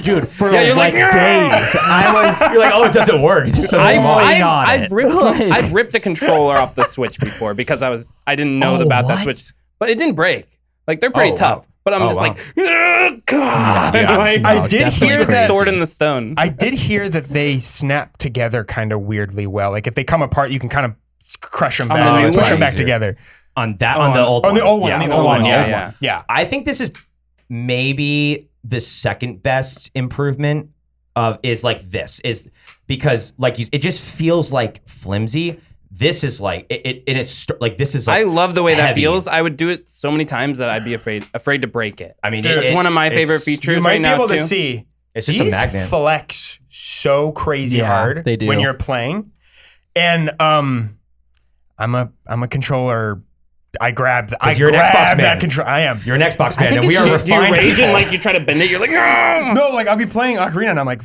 Dude, for Yeah, you're like like, days, I was, you're like, oh, it doesn't work. It just doesn't I've- work. I've it. ripped the controller off the Switch before because I didn't know about that what? Switch, but it didn't break. Like they're pretty Oh, tough, wow. but I'm Oh, just wow. like, "Ugh, God, Yeah. like, I did definitely hear crazy. that. sword in the stone." I did hear that they snap together kind of weirdly well. Like if they come apart, you can kind of crush them On back, the new push one? them back Easier. together. On that, on the old one. On the old one. Yeah. on the old old one, one. yeah, old yeah. one. Yeah. I think this is maybe the second best improvement is like this is because like it just feels like flimsy. This is like like this is like I love the way that heavy. feels. I would do it so many times that I'd be afraid to break it. I mean, Dude, It's one of my favorite it's- features You might right be now able too. to see It's just a these magnet. flex so crazy Yeah, hard they do. when you're playing. And I'm a controller. I grabbed you're an Xbox grabbed man. that control. I am. You're an Xbox man, think and we it's are just- You refined. rage people. and like you try to bend it. You're like, "Ah!" No, like I'll be playing Ocarina and I'm like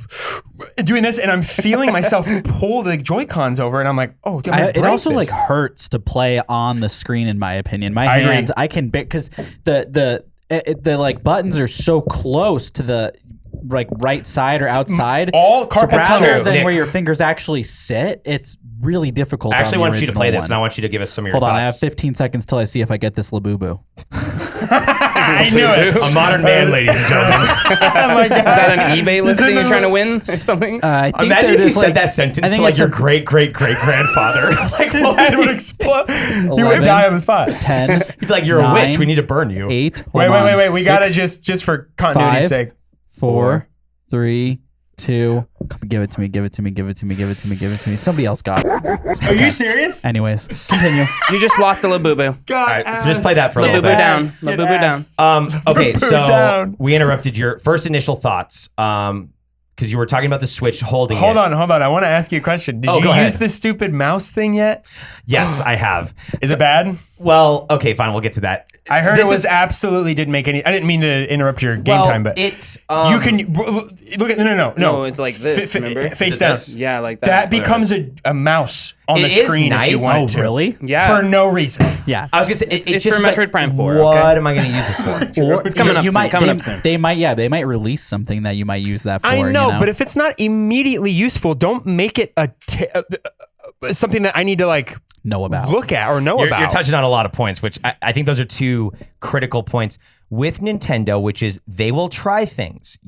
doing this and I'm feeling myself pull the Joy-Cons over and I'm like, oh, dude, I'm gonna it break also this. like hurts to play on the screen, in my opinion. My I agree. hands, I can because the like buttons are so close to the like right side or outside. all So carpets rather true. than Nick. where your fingers actually sit, it's really difficult. I actually on the want you to original play this, one. and I want you to give us some of your Hold thoughts. on, I have 15 seconds till I see if I get this Labubu. I knew it. A modern man, ladies and gentlemen. Oh my god. Is that an eBay listing you're trying to win or something? I think Imagine they're if you just, said like- that I sentence think to like it's your a- great great great grandfather. Like His what head would would he- explode. You would 11, die on the spot. 10. He'd be like, "You're a 9, witch. We need to burn you." 8. Wait. We gotta just for continuity's 5, sake. 4, 3, 2. Come give it to me. Give it to me. Give it to me. Give it to me. Give it to me. Somebody else got it. Are you serious? Anyways, continue. You just lost a Labubu. God, All right, just play that for a little Labubu bit. down. Labubu down. Okay, Put so down. we interrupted your first initial thoughts. because you were talking about the Switch holding Hold it. on. I want to ask you a question. Did Oh, you go use ahead. the stupid mouse thing yet? Yes, I have. Is it bad? Well, okay, fine. We'll get to that. I heard This it was is- absolutely didn't make any. I didn't mean to interrupt your game well, time, but it's you can look at no. No, it's like this. Remember? face Is it down. this? Yeah, like that. That becomes a mouse on It the is screen if you nice. want Oh, to. really? Yeah. For no reason. Yeah. I was gonna say It's just for like, Metroid Prime 4, What okay? am I gonna use this for? Or It's coming up you soon, might, coming they, up soon. They might release something that you might use that for. I know, you know? but if it's not immediately useful, don't make it something that I need to like know about. look at or know about. You're touching on a lot of points, which I think those are two critical points with Nintendo, which is they will try things.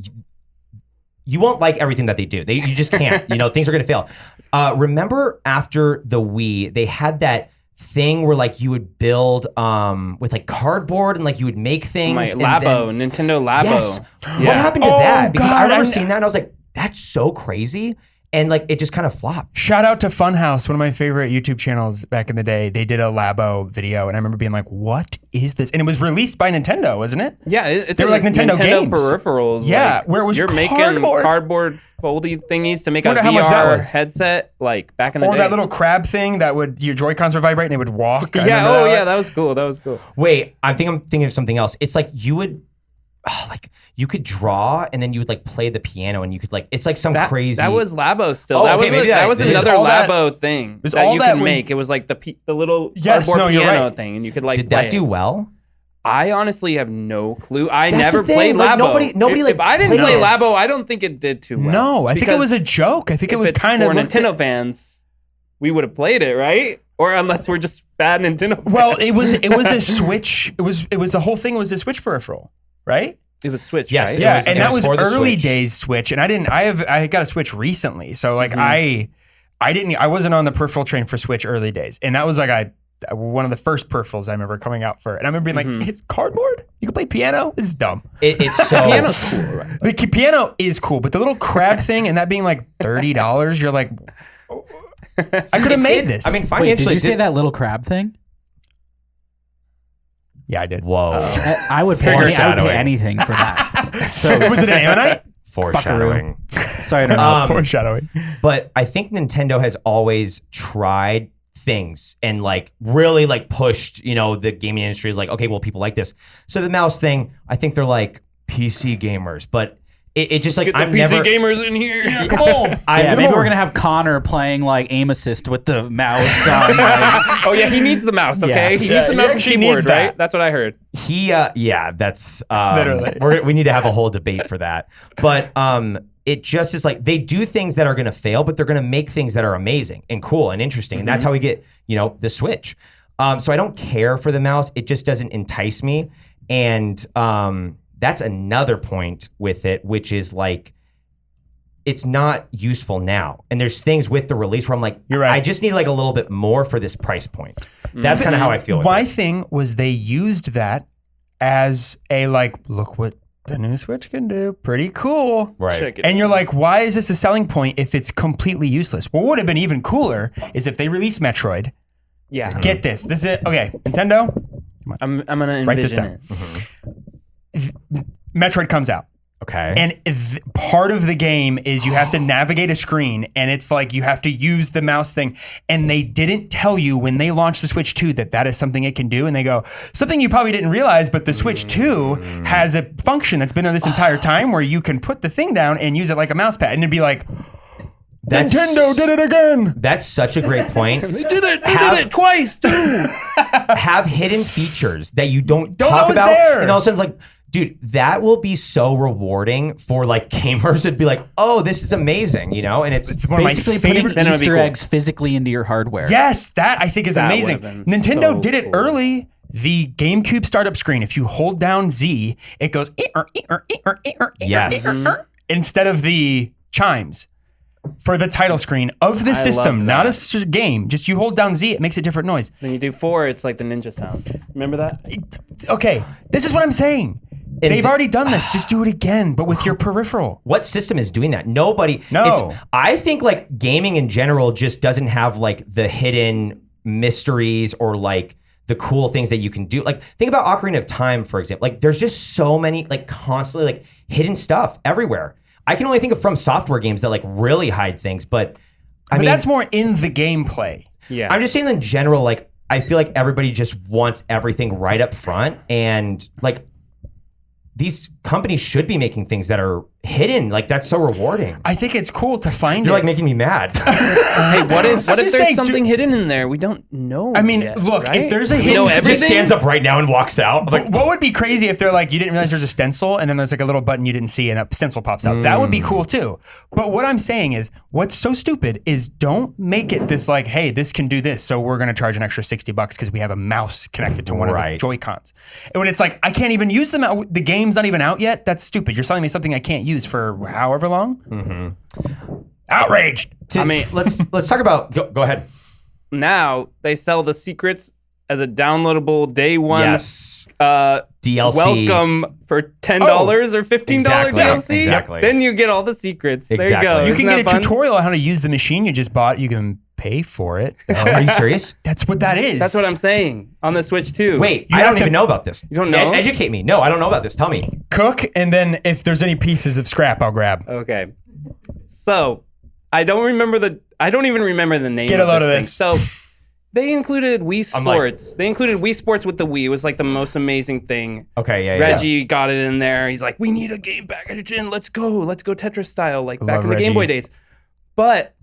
You won't like everything that they do. You just can't. Things are going to fail. Remember after the Wii, they had that thing where like you would build with like cardboard and like you would make things. My and Labo, then- Nintendo Labo. Yes. Yeah. What happened to Oh, that? Because I God, remember and- seeing that and I was like, that's so crazy. And like it just kind of flopped. Shout out to Funhouse, one of my favorite YouTube channels back in the day. They did a Labo video, and I remember being like, "What is this?" And it was released by Nintendo, wasn't it? Yeah, it's They were like Nintendo games. peripherals. Yeah, like, where it was you're cardboard. making cardboard foldy thingies to make a Wonder how much that VR was. headset, like back in the Or day. that little crab thing that would your Joy-Cons would vibrate and they would walk. I yeah, remember that was cool. That was cool. Wait, I'm thinking of something else. It's like you would, you could draw and then you would like play the piano and you could like, it's like some crazy. That was Labo still. Oh, that okay, was maybe that that- was it is another all that- Labo thing was that all you that could when- make. It was like the little Yes, cardboard no, you're piano right. thing, and you could like Did play that do it. well? I honestly have no clue. I That's never the thing, played like, Labo. nobody, if, like, if I didn't played play it. Labo, I don't think it did too well. No, I think it was a Because joke. I think it if was it's kind of for Nintendo fans. We would have played it, right? Or unless we're just bad Nintendo fans. Well, it was a Switch. It was the whole thing was a Switch peripheral, right? it was Switch, Yes, right? it Yeah, was- and it that was was for the early Switch. days Switch, and I got a Switch recently, so like I wasn't on the peripheral train for Switch early days, and that was like one of the first peripherals I remember coming out for, and I remember being like, it's cardboard. You can play piano. This is dumb. It's so. Piano's cool, right? The piano is cool, but the little crab thing and that being like $30, you're like, I could have made this. I mean, Wait, financially. did you say that little crab thing? yeah, I did. Whoa. I would pay Foreshadowing. anything for that. So Was it an Ammonite? Foreshadowing. sorry to interrupt. Foreshadowing. But I think Nintendo has always tried things and like really like pushed, the gaming industry is like, okay, well, people like this. So the mouse thing, I think they're like PC gamers, but it just like, Get the I'm PC never. gamers in here. Come on. Yeah, maybe we're gonna have Connor playing like aim assist with the mouse. On, like, Oh yeah, he needs the mouse. Okay, Yeah. he Yeah, needs the he mouse and actually keyboard, needs that. right? That's what I heard. Yeah, that's Literally. we need to have a whole debate for that. But it just is like they do things that are going to fail, but they're going to make things that are amazing and cool and interesting. And that's how we get, the Switch. So I don't care for the mouse. It just doesn't entice me. And that's another point with it, which is like, it's not useful now. And there's things with the release where I'm like, You're right. I just need like a little bit more for this price point. That's kind of how I feel with My it. thing was they used that as a like, look what the new Switch can do. Pretty cool. Right. Check it. And you're like, why is this a selling point if it's completely useless? What would have been even cooler is if they released Metroid. Yeah, Get this. This is okay. Nintendo, I'm gonna write this envision down. it. Metroid comes out. Okay. And part of the game is you have to navigate a screen, and it's like you have to use the mouse thing. And they didn't tell you when they launched the Switch 2 that is something it can do. And they go, something you probably didn't realize, but the Switch 2 has a function that's been there this entire time where you can put the thing down and use it like a mouse pad. And it'd be like, That's- Nintendo did it again. That's such a great point. They did it. They Have- did it twice, too. Have hidden features that you don't Don't talk know it's about. there. And all of a sudden it's like, dude, that will be so rewarding for like gamers. It'd be like, oh, this is amazing, And it's One of my basically favorite- putting Then it would be Easter cool. eggs physically into your hardware. Yes, that I think is That amazing. would've been Nintendo so did it cool. early. The GameCube startup screen, if you hold down Z, it goes Yes. instead of the chimes for the title screen of the I system, love not a that. game. Just you hold down Z, it makes a different noise. Then you do 4, it's like the ninja sound. Remember that? Okay, this is what I'm saying. They've already done this. Just do it again, but with your peripheral. what system is doing that? Nobody. No. I think like gaming in general just doesn't have like the hidden mysteries or like the cool things that you can do. Like think about Ocarina of Time, for example. Like there's just so many like constantly like hidden stuff everywhere. I can only think of From Software games that like really hide things, but I mean that's more in the gameplay. Yeah. I'm just saying in general, like I feel like everybody just wants everything right up front, and like these companies should be making things that are hidden. Like that's so rewarding. I think it's cool to find You're it. like making me mad. Hey, what if just there's saying, something hidden in there we don't know? I mean, yet, look, right? if there's a We hidden know stick- Just everything. stands up right now and walks out. Like, What would be crazy if they're like, you didn't realize there's a stencil and then there's like a little button you didn't see and that stencil pops out. That would be cool too. But what I'm saying is, what's so stupid is don't make it this like, hey, this can do this, so we're going to charge an extra $60 because we have a mouse connected to one of the Right. Joy-Cons. And when it's like, I can't even use the game's not even out yet, that's stupid. You're selling me something I can't use for however long? Outraged. I mean, let's talk about. Go ahead. Now they sell the secrets as a downloadable day one. Yes. DLC. Welcome for $10 or $15 Exactly. DLC. Exactly. Then you get all the secrets. There Exactly. you go. You You Isn't can get a that fun? tutorial on how to use the machine you just bought. You can pay for it. Are you serious? That's what that is. That's what I'm saying on the Switch too. Wait, You I have don't to- even know about this. You don't know? Educate me. No, I don't know about this. Tell me. Cook, and then if there's any pieces of scrap, I'll grab. Okay. So I don't even remember the name Get a of load this of thing. this. So they included Wii I'm like- Sports. They included Wii Sports with the Wii. It was like the most amazing thing. Okay, yeah. Reggie got it in there. He's like, we need a game package in. Let's go Tetris style, like back love in the Game Boy Reggie. days. But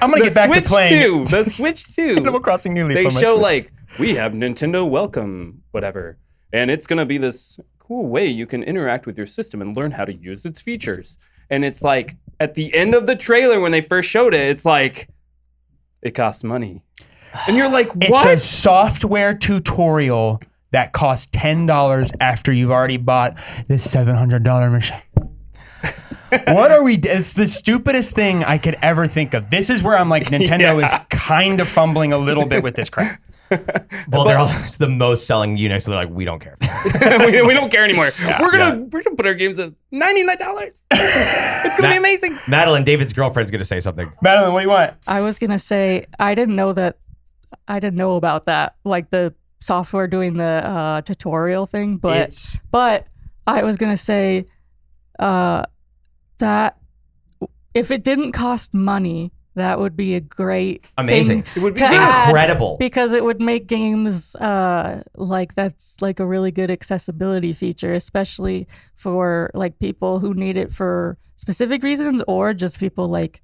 I'm gonna the get back Switch to playing 2, the Switch 2. Animal Crossing New Leaf. They on my show Switch. like, we have Nintendo Welcome, whatever. And it's going to be this cool way you can interact with your system and learn how to use its features. And it's like, at the end of the trailer when they first showed it, it's like, it costs money. And you're like, it's what? a software tutorial that costs $10 after you've already bought this $700 machine. What are we? It's the stupidest thing I could ever think of. This is where I'm like, Nintendo is kind of fumbling a little bit with this crap. Well, they're all it's the most selling unit, so they're like, we don't care. we don't care anymore. We're gonna put our games at $99. It's gonna be amazing. Madeline, David's girlfriend's gonna say something. Madeline, what do you want? I was gonna say I didn't know about that, like the software doing the tutorial thing, but I was gonna say that if it didn't cost money, that would be a great Amazing. thing It would be to add, incredible. because it would make games like that's like a really good accessibility feature, especially for like people who need it for specific reasons, or just people like,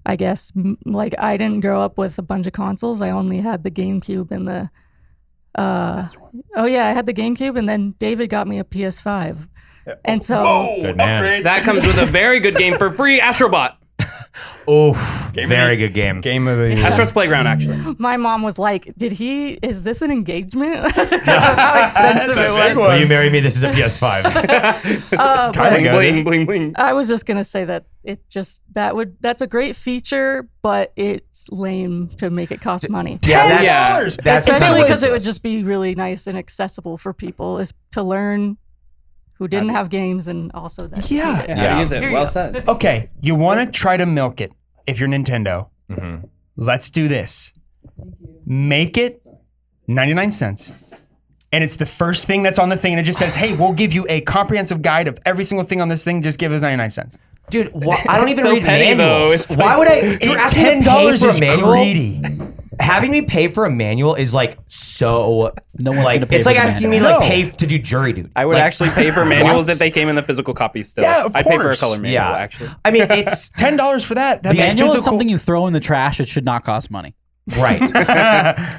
I guess, like I didn't grow up with a bunch of consoles. I only had the GameCube and the oh yeah, I had the GameCube, and then David got me a PS5. And so Good man. That comes with a very good game for free, Astrobot. Oof. Very good game. Game of the year. Astro's Playground, actually. my mom was like, is this an engagement? How expensive it was. Will you marry me? This is a PS5. But Kinda good. Bling, bling, bling. I was just gonna say that that's a great feature, but it's lame to make it cost money. Yeah, Yeah. that's Especially because it would ridiculous. just be really nice and accessible for people is to learn who didn't have games and also that. Yeah. How Yeah. to use it. Here you Well go. said. Okay, you want to try to milk it if you're Nintendo. Mm-hmm. Let's do this. Make it 99 cents. And it's the first thing that's on the thing, and it just says, hey, we'll give you a comprehensive guide of every single thing on this thing. Just give us 99 cents. Dude, I don't even so read petty, though. manuals. It's Why would I? You're asking me to pay $10 for is a manual? greedy. Having me pay for a manual is like so. No one's like gonna pay it's for like the asking me manual. like No. pay to do jury duty. I would Like, actually pay for manuals what? if they came in the physical copy still. Yeah, of I'd pay for a course. color manual, Yeah, actually. I mean, it's $10 for that. That's The manual is physical. something you throw in the trash. It should not cost money. right.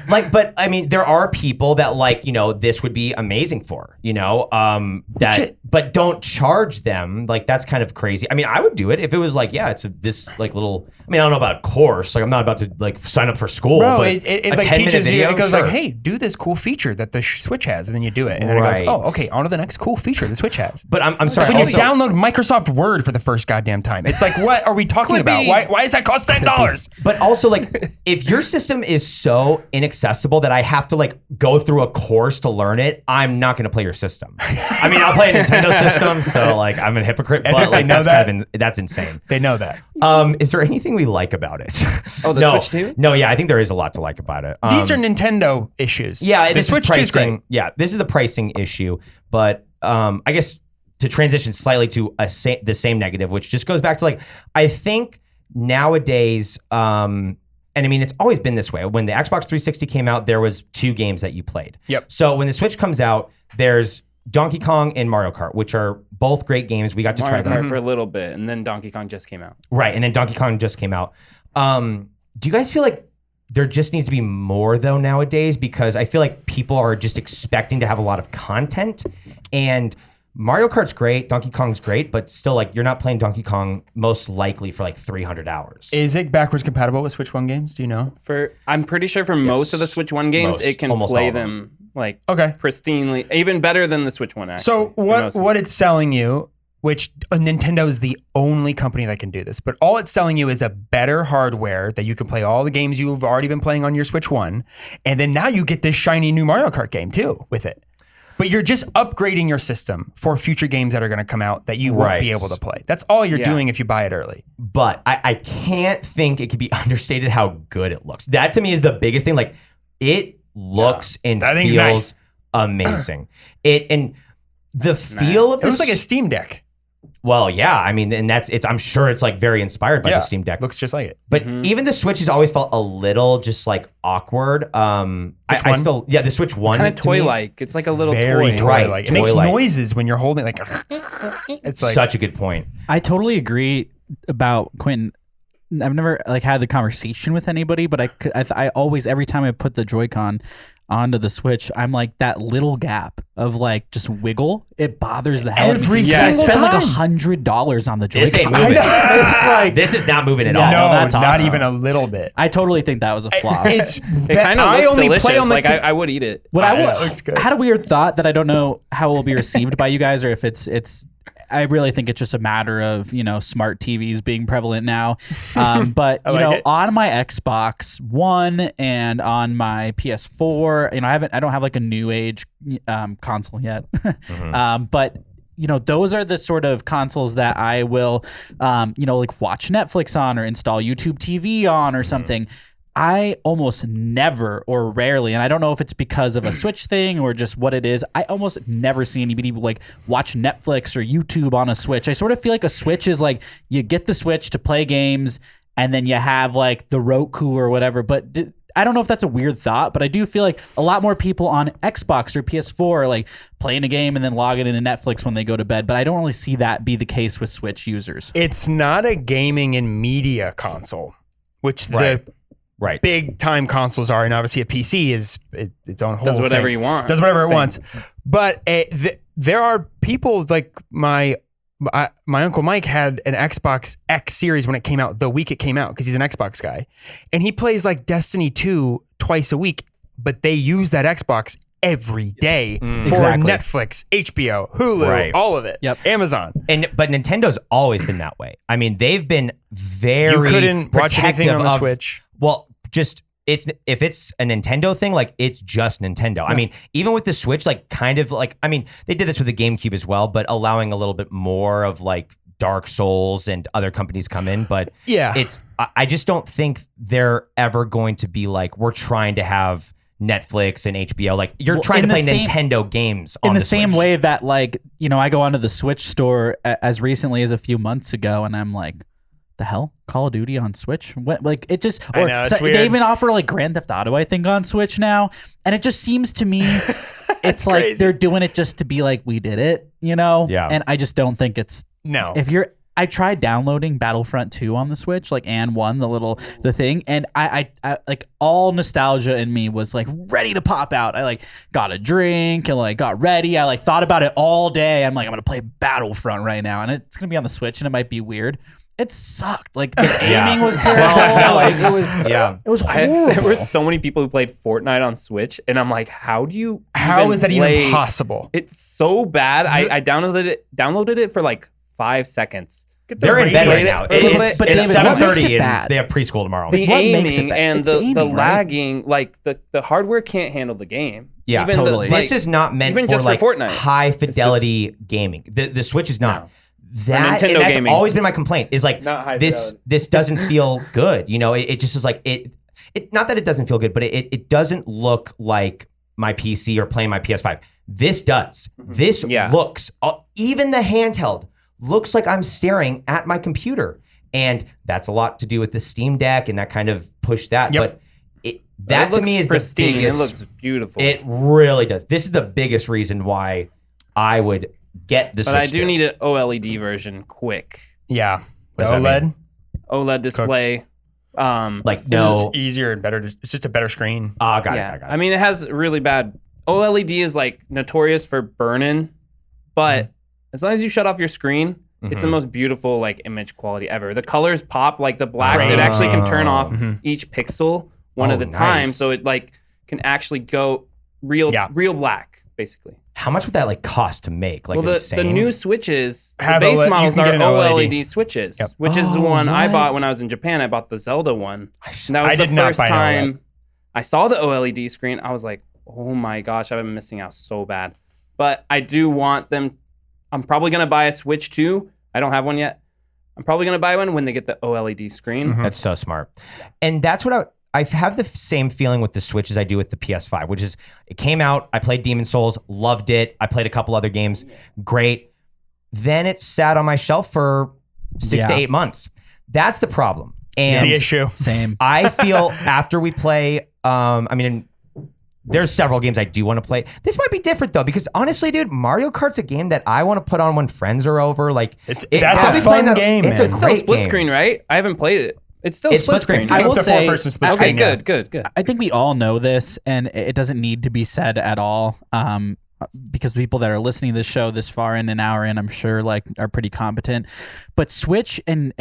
Like, but I mean, there are people that like, this would be amazing for, but don't charge them. Like, that's kind of crazy. I mean, I would do it if it was like, yeah, it's this like little. I mean, I don't know about a course. Like, I'm not about to like sign up for school. Bro, but it a like 10-minute teaches you. video, It goes sure. like, hey, do this cool feature that the Switch has, and then you do it, and then it Right. goes, oh, okay, on to the next cool feature the Switch has. But I'm sorry. When you also- download Microsoft Word for the first goddamn time, it's like, what are we talking about? Why does that cost $10? But also, like, if your system is so inaccessible that I have to like go through a course to learn it, I'm not going to play your system. I mean, I'll play a Nintendo system, so like I'm a hypocrite. But like know that's that. kind of that's insane. They know that. Is there anything we like about it? Oh, the no, Switch 2? No, yeah, I think there is a lot to like about it. These are Nintendo issues. yeah, the this Switch is 2 is pricing. great. Yeah, this is the pricing issue. But I guess to transition slightly to the same negative, which just goes back to like, I think nowadays, and I mean, it's always been this way. When the Xbox 360 came out, there was 2 games that you played. Yep. So when the Switch comes out, there's Donkey Kong and Mario Kart, which are both great games. We got to try Mario them. Kart for a little bit, and then Donkey Kong just came out. Right, and then Donkey Kong just came out. Do you guys feel like there just needs to be more though nowadays? Because I feel like people are just expecting to have a lot of content, and Mario Kart's great, Donkey Kong's great, but still, like, you're not playing Donkey Kong most likely for like 300 hours. Is it backwards compatible with Switch 1 games? Do you know? I'm pretty sure for most of the Switch 1 games, it can almost play all of them like Okay. pristinely, even better than the Switch 1 actually. So for most of what it's selling you, which Nintendo is the only company that can do this, but all it's selling you is a better hardware that you can play all the games you've already been playing on your Switch 1, and then now you get this shiny new Mario Kart game too with it. But you're just upgrading your system for future games that are going to come out that you won't be able to play. That's all you're doing if you buy it early. But I can't think it could be understated how good it looks. That to me is the biggest thing. Like, it looks and That thing's feels nice. amazing. And the feel of It this, looks like a Steam Deck. well, yeah. I mean, and I'm sure it's like very inspired by the Steam Deck. Looks just like it. But even the Switch has always felt a little just like awkward. I still, the Switch 1 kind of to me, toy-like. It's like a little Very toy. toy-like. Right, It makes toy-like. noises when you're holding it, like it's like such a good point. I totally agree about Quentin. I've never like had the conversation with anybody, but I always, every time I put the Joy-Con onto the Switch, I'm like, that little gap of like just wiggle, it bothers the hell out of me. Every I single spent like time. $100 on the This ain't Joy-Con. moving. It's like This is not moving at Yeah, all. no, no, that's not awesome. even a little bit. I totally think that was a flop. It's It kind of looks delicious. Like I would eat it. What it looks good. I had a weird thought that I don't know how it will be received by you guys, or if it's. I really think it's just a matter of, smart TVs being prevalent now. But I like it. on my Xbox One and on my PS4, I don't have like a new age console yet. But those are the sort of consoles that I will, like watch Netflix on or install YouTube TV on or something. I almost never or rarely, and I don't know if it's because of a Switch thing or just what it is, I almost never see anybody like watch Netflix or YouTube on a Switch. I sort of feel like a Switch is like, you get the Switch to play games and then you have like the Roku or whatever. But I don't know if that's a weird thought, but I do feel like a lot more people on Xbox or PS4 are like playing a game and then logging into Netflix when they go to bed. But I don't really see that be the case with Switch users. It's not a gaming and media console, which the big time consoles are, and obviously a PC is its own whole Does whatever thing. you want. Does whatever it wants. But there are people like my Uncle Mike had an Xbox X series when it came out, the week it came out, because he's an Xbox guy, and he plays like Destiny 2 twice a week, but they use that Xbox every day for Exactly. Netflix, HBO, Hulu, Right. all of it. Yep. Amazon. But Nintendo's always been that way. I mean, they've been very You couldn't watch anything protective on the of- Switch. Well, just if it's a Nintendo thing, like it's just Nintendo. I mean, even with the Switch, like kind of like, I mean, they did this with the GameCube as well, but allowing a little bit more of like Dark Souls and other companies come in. But Yeah. I just don't think they're ever going to be like, we're trying to have Netflix and HBO. Like you're Well, trying to in play the same- Nintendo games on in the same Switch. way that like, I go onto the Switch store as recently as a few months ago and I'm like, the hell? Call of Duty on Switch? What, like it just, I or know, it's they weird. even offer like Grand Theft Auto, I think, on Switch now. And it just seems to me, it's like crazy. they're doing it just to be like, we did it, Yeah. And I just don't think it's, No. I tried downloading Battlefront 2 on the Switch, like and 1, the thing, and I like all nostalgia in me was like ready to pop out. I like got a drink and like got ready. I like thought about it all day. I'm like, I'm gonna play Battlefront right now, and it's gonna be on the Switch, and it might be weird. It sucked. Like the aiming was terrible. Well, no, Like, it's- it was yeah. it was horrible. There were so many people who played Fortnite on Switch, and I'm like, how How is that play- even possible? It's so bad. I downloaded it for like 5 seconds. They're in bed right ratings. now. But It's David, what makes 7:30 it and bad? they have preschool tomorrow. The What makes it aiming bad? and It's the aiming, right? lagging, like the hardware can't handle the game. Yeah, Even totally. This is not meant even for just for like Fortnite. high fidelity gaming. The Switch is not. No. That For Nintendo and that's gaming. always been my complaint. Is like Not high this fidelity. this doesn't feel good. It just is like it. Not that it doesn't feel good, but it doesn't look like my PC or playing my PS5. This does. This Yeah. looks, even the handheld looks like I'm staring at my computer. And that's a lot to do with the Steam Deck and that kind of push that. Yep. But that It to looks me is pristine. the biggest. It looks beautiful. It really does. This is the biggest reason why I would get the Switch. but I do 2. need an OLED version quick. Yeah. The What does that mean? OLED. OLED display. Like It's no. just easier and better. It's just a better screen. Got Yeah. it. I mean, it has really bad. OLED is like notorious for burning, but as long as you shut off your screen, it's the most beautiful like image quality ever. The colors pop like the blacks. It actually can turn off each pixel one at a time, nice. so it like can actually go real black basically. How much would that like cost to make? Like Well, the insane. new switches, the Have base OLED you models can are get an OLED. OLED switches, Yep. which is the Oh, one I what? bought when I was in Japan. I bought the Zelda one. And that was I the did not first buy an time I saw the OLED screen. I was like, oh my gosh, I've been missing out so bad. But I do want them. I'm probably going to buy a Switch 2. I don't have one yet. I'm probably going to buy one when they get the OLED screen. That's so smart. And that's what I have the same feeling with the Switch as I do with the PS5, which is it came out, I played Demon's Souls, loved it. I played a couple other games, great. Then it sat on my shelf for 6 to 8 months. That's the problem. And The issue. Same. I feel after we play, I mean, there's several games I do want to play. This might be different though, because honestly, dude, Mario Kart's a game that I want to put on when friends are over. Like, That's I'll a be fun playing game, It's man. a It's still great split game. screen, right? I haven't played it. It's still It's split split screen. screen. I will Up to say- 4-person split Okay, screen. yeah. good. I think we all know this, and it doesn't need to be said at all. Because people that are listening to this show this far in an hour in, I'm sure like are pretty competent. But Switch and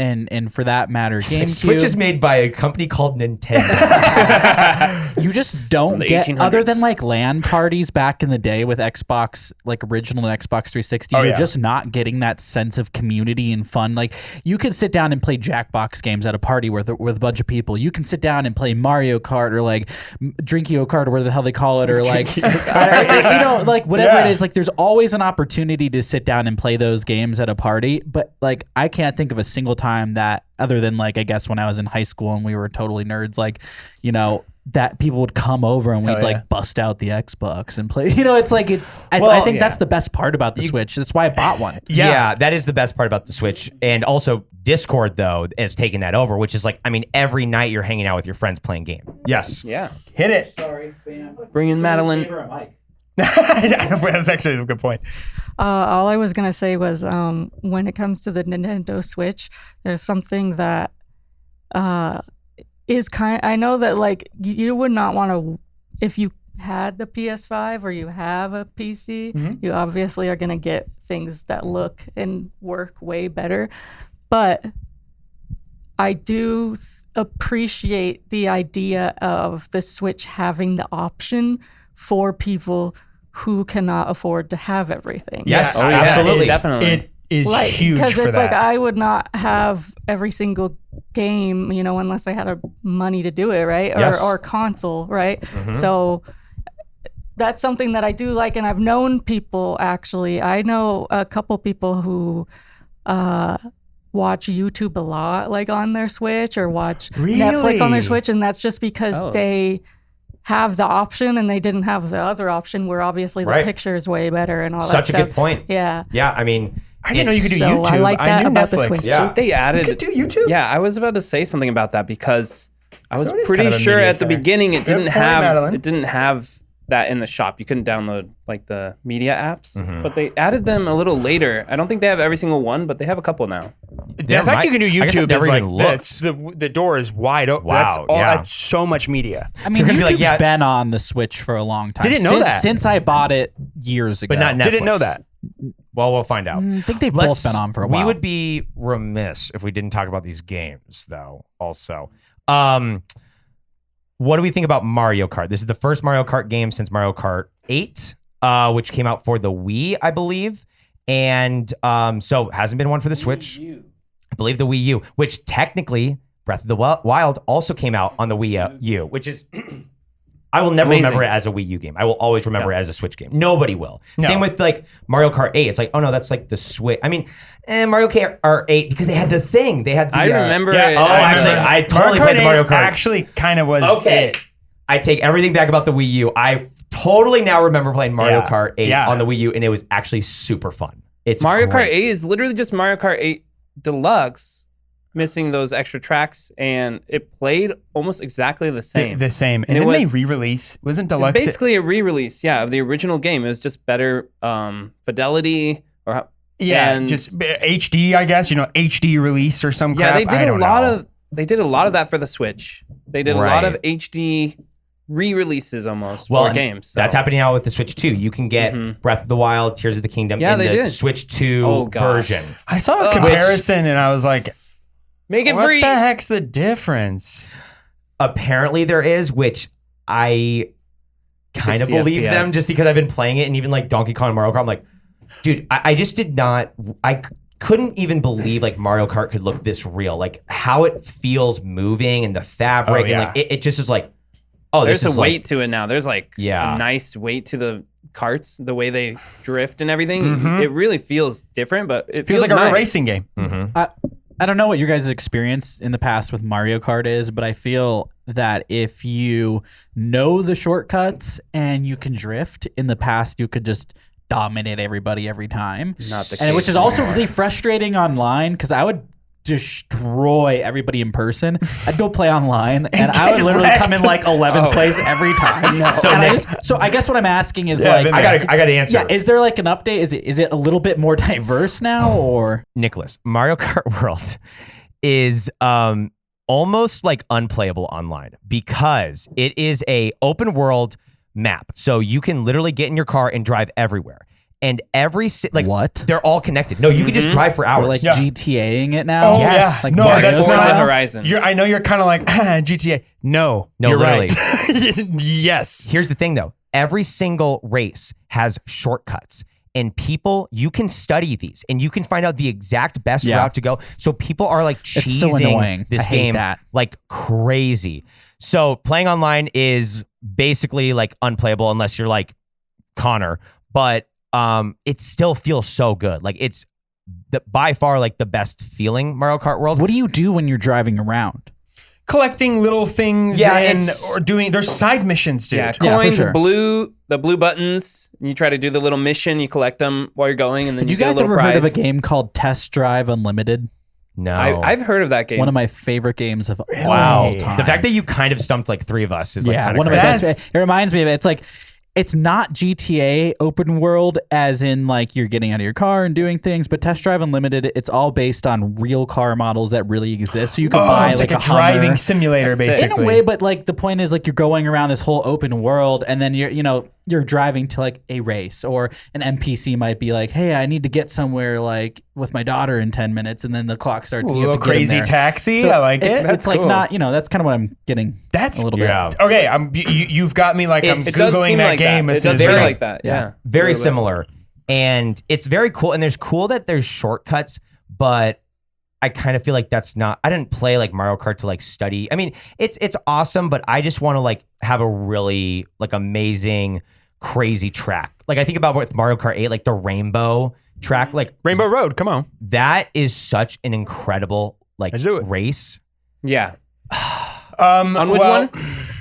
for that matter, GameCube, Switch is made by a company called Nintendo. you just don't the get 1800s. other than like LAN parties back in the day with Xbox, like original Xbox 360. Oh, you're yeah. just not getting that sense of community and fun. Like you could sit down and play Jackbox games at a party with a bunch of people. You can sit down and play Mario Kart or like Drinkio Kart or whatever the hell they call it, or like you know, like whatever Yeah. it is. Like there's always an opportunity to sit down and play those games at a party. But like I can't think of a single time that, other than like I guess when I was in high school and we were totally nerds, like you know, that people would come over and we'd Hell yeah. like bust out the Xbox and play. You know, it's like I Well, think yeah. that's the best part about the Switch. That's why I bought one. Yeah, that is the best part about the Switch. And also Discord though is taking that over, which is like, I mean, every night you're hanging out with your friends playing game. Yes. Yeah. Hit it. Sorry, fam. Bring in Madeline. That's actually a good point. All I was gonna say was, when it comes to the Nintendo Switch, there's something that is I know that like you would not want to, if you had the PS5 or you have a PC, you obviously are gonna get things that look and work way better. But I do appreciate the idea of the Switch having the option for people who cannot afford to have everything. Yes, Oh, yeah, absolutely. definitely. It is Like, huge because for it's that. like I would not have every single game, you know, unless I had money to do it, right? Yes. Or console, right? So that's something that I do like, and I've known people actually. I know a couple people who watch YouTube a lot, like on their Switch, or watch Netflix on their Really? Switch, and that's just because Oh. they have the option and they didn't have the other option, where obviously the Right. picture is way better and all that Such a stuff. good point. Yeah. Yeah, I mean, I didn't know you could do So YouTube. I like that knew about the Netflix. Switch. Yeah. They added. You could do YouTube? Yeah, I was about to say something about that because I was So it is pretty kind of a sure media at the center. beginning it didn't Good point, Madeline. have that in the shop. You couldn't download like the media apps, Mm-hmm. but they added them a little later. I don't think they have every single one, but they have a couple now. The There fact might- you can do I guess I've YouTube never is like even looked. the door is wide open. Wow, That's all, yeah. that's so much media. I mean, You're gonna YouTube's be like, yeah. been on the Switch for a long time. Didn't know since, that. since I bought it years ago. but not Netflix. Didn't know that. Well, we'll find out. I think they've both been on for a while. We would be remiss if we didn't talk about these games, though. Also, what do we think about Mario Kart? This is the first Mario Kart game since Mario Kart 8, which came out for the Wii, I believe, and so hasn't been one for the Switch. I believe the Wii U, which technically Breath of the Wild also came out on the Wii U, which is. I will never Amazing. remember it as a Wii U game. I will always remember it as a Switch game. Nobody will. No. Same with like Mario Kart 8. It's like, oh no, that's like the Switch. I mean, Mario Kart 8 because they had the thing. They had the. I remember. yeah. it. Oh, actually, I totally played the Mario 8 Kart. Actually, kind of was Okay. it. I take everything back about the Wii U. I totally now remember playing Mario Yeah. Kart 8 Yeah. on the Wii U, and it was actually super fun. It's Mario Kart great. 8 is literally just Mario Kart 8 Deluxe, missing those extra tracks, and it played almost exactly the same. The same. And it then was- they re-release. Wasn't It's Deluxe? basically a re-release, of the original game. It was just better fidelity, or yeah, and- just HD, I guess. HD release or some crap. they did I a don't lot know. of that for the Switch. They did a lot of HD re-releases almost for and games. So. That's happening now with the Switch 2. You can get Breath of the Wild, Tears of the Kingdom Yeah, in they the did. Switch 2 Oh, gosh. version. I saw a comparison and I was like, Make it what free. the heck's the difference? Apparently there is, which I kind of 60 believe FPS. them just because I've been playing it, and even like Donkey Kong and Mario Kart, I'm like, dude, I just did not, couldn't even believe like Mario Kart could look this real. Like how it feels moving and the fabric, yeah. and like it just is like, oh, There's this is a weight like, to it now. There's like Yeah. a nice weight to the carts, the way they drift and everything. Mhm. It really feels different, but it Feels like a nice. racing game. I don't know what your guys' experience in the past with Mario Kart is, but I feel that if you know the shortcuts and you can drift, in the past you could just dominate everybody every time. Not the And case which is also really frustrating online because I would destroy everybody in person. I'd go play online and I would get literally wrecked. come in like 11th Oh. place every time. So And Nick- so I guess what I'm asking is Yeah, like, been I gotta answer. yeah, is there like an update? Is it a little bit more diverse now or? Nicholas, Mario Kart World is almost like unplayable online because it is a open world map. So you can literally get in your car and drive everywhere. And What? they're all connected. No, you can just drive for hours. We're like Yeah. GTAing it now? Oh, Yes. yeah. Like no, Mario that's Forza not. Horizon. I know you're kind of like, GTA. No, No, you're literally. right. Yes. Here's the thing though. Every single race has shortcuts. And people, you can study these and you can find out the exact best Yeah. route to go. So people are like It's so cheesing annoying. this I hate game that. like crazy. So playing online is basically like unplayable unless you're like Connor, but it still feels so good. Like it's by far like the best feeling Mario Kart World. What do you do when you're driving around? Collecting little things Yeah, and it's- or doing. There's side missions, dude. Yeah, Yeah, for coins, sure. the blue buttons. And you try to do the little mission. You collect them while you're going, and then Did you get guys a little ever prize. heard of a game called Test Drive Unlimited? No. I've heard of that game. One of my favorite games of wow. all time. The fact that you kind of stumped like three of us is like yeah, kind of one of crazy. my crazy. best. It reminds me of it. It's like it's not GTA open world as in like you're getting out of your car and doing things, but Test Drive Unlimited, it's all based on real car models that really exist. So you could buy it's like, like a Hummer. driving simulator, That's sick. basically. In a way, but like the point is like you're going around this whole open world and then you're driving to like a race, or an NPC might be like, hey, I need to get somewhere like with my daughter in 10 minutes, and then the clock starts Ooh, and a you have little to get in crazy there. taxi. So I like it's, it. It's like cool. not, that's kind of what I'm getting That's a little yeah. bit. Okay, you've got me like I'm It does googling seem that like game. That. As It soon does as feel we- like that. Yeah. Very A little bit. similar. And it's very cool. And there's cool that there's shortcuts, but I kind of feel like that's not, I didn't play like Mario Kart to like study. I mean, it's awesome, but I just want to like have a really like amazing, crazy track. Like I think about with Mario Kart 8, like the rainbow track, like Rainbow Road. Come on. that is such an incredible like Let's do it. race Yeah. On which one?